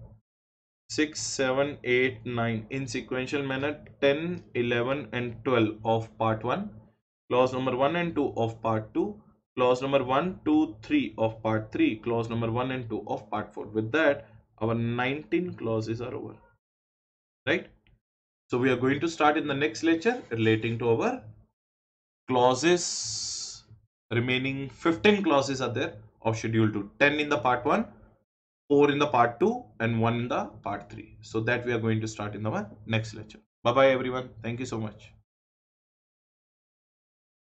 Speaker 1: 6, 7, 8, 9 in sequential manner, 10, 11 and 12 of part 1, clause number 1 and 2 of part 2, clause number 1, 2, 3 of part 3, clause number 1 and 2 of part 4. With that our 19 clauses are over, right? So we are going to start in the next lecture relating to our clauses. Remaining 15 clauses are there of schedule 2, 10 in the part 1, 4 in the part 2 and 1 in the part 3. So that we are going to start in our next lecture. Bye bye everyone. Thank you so much.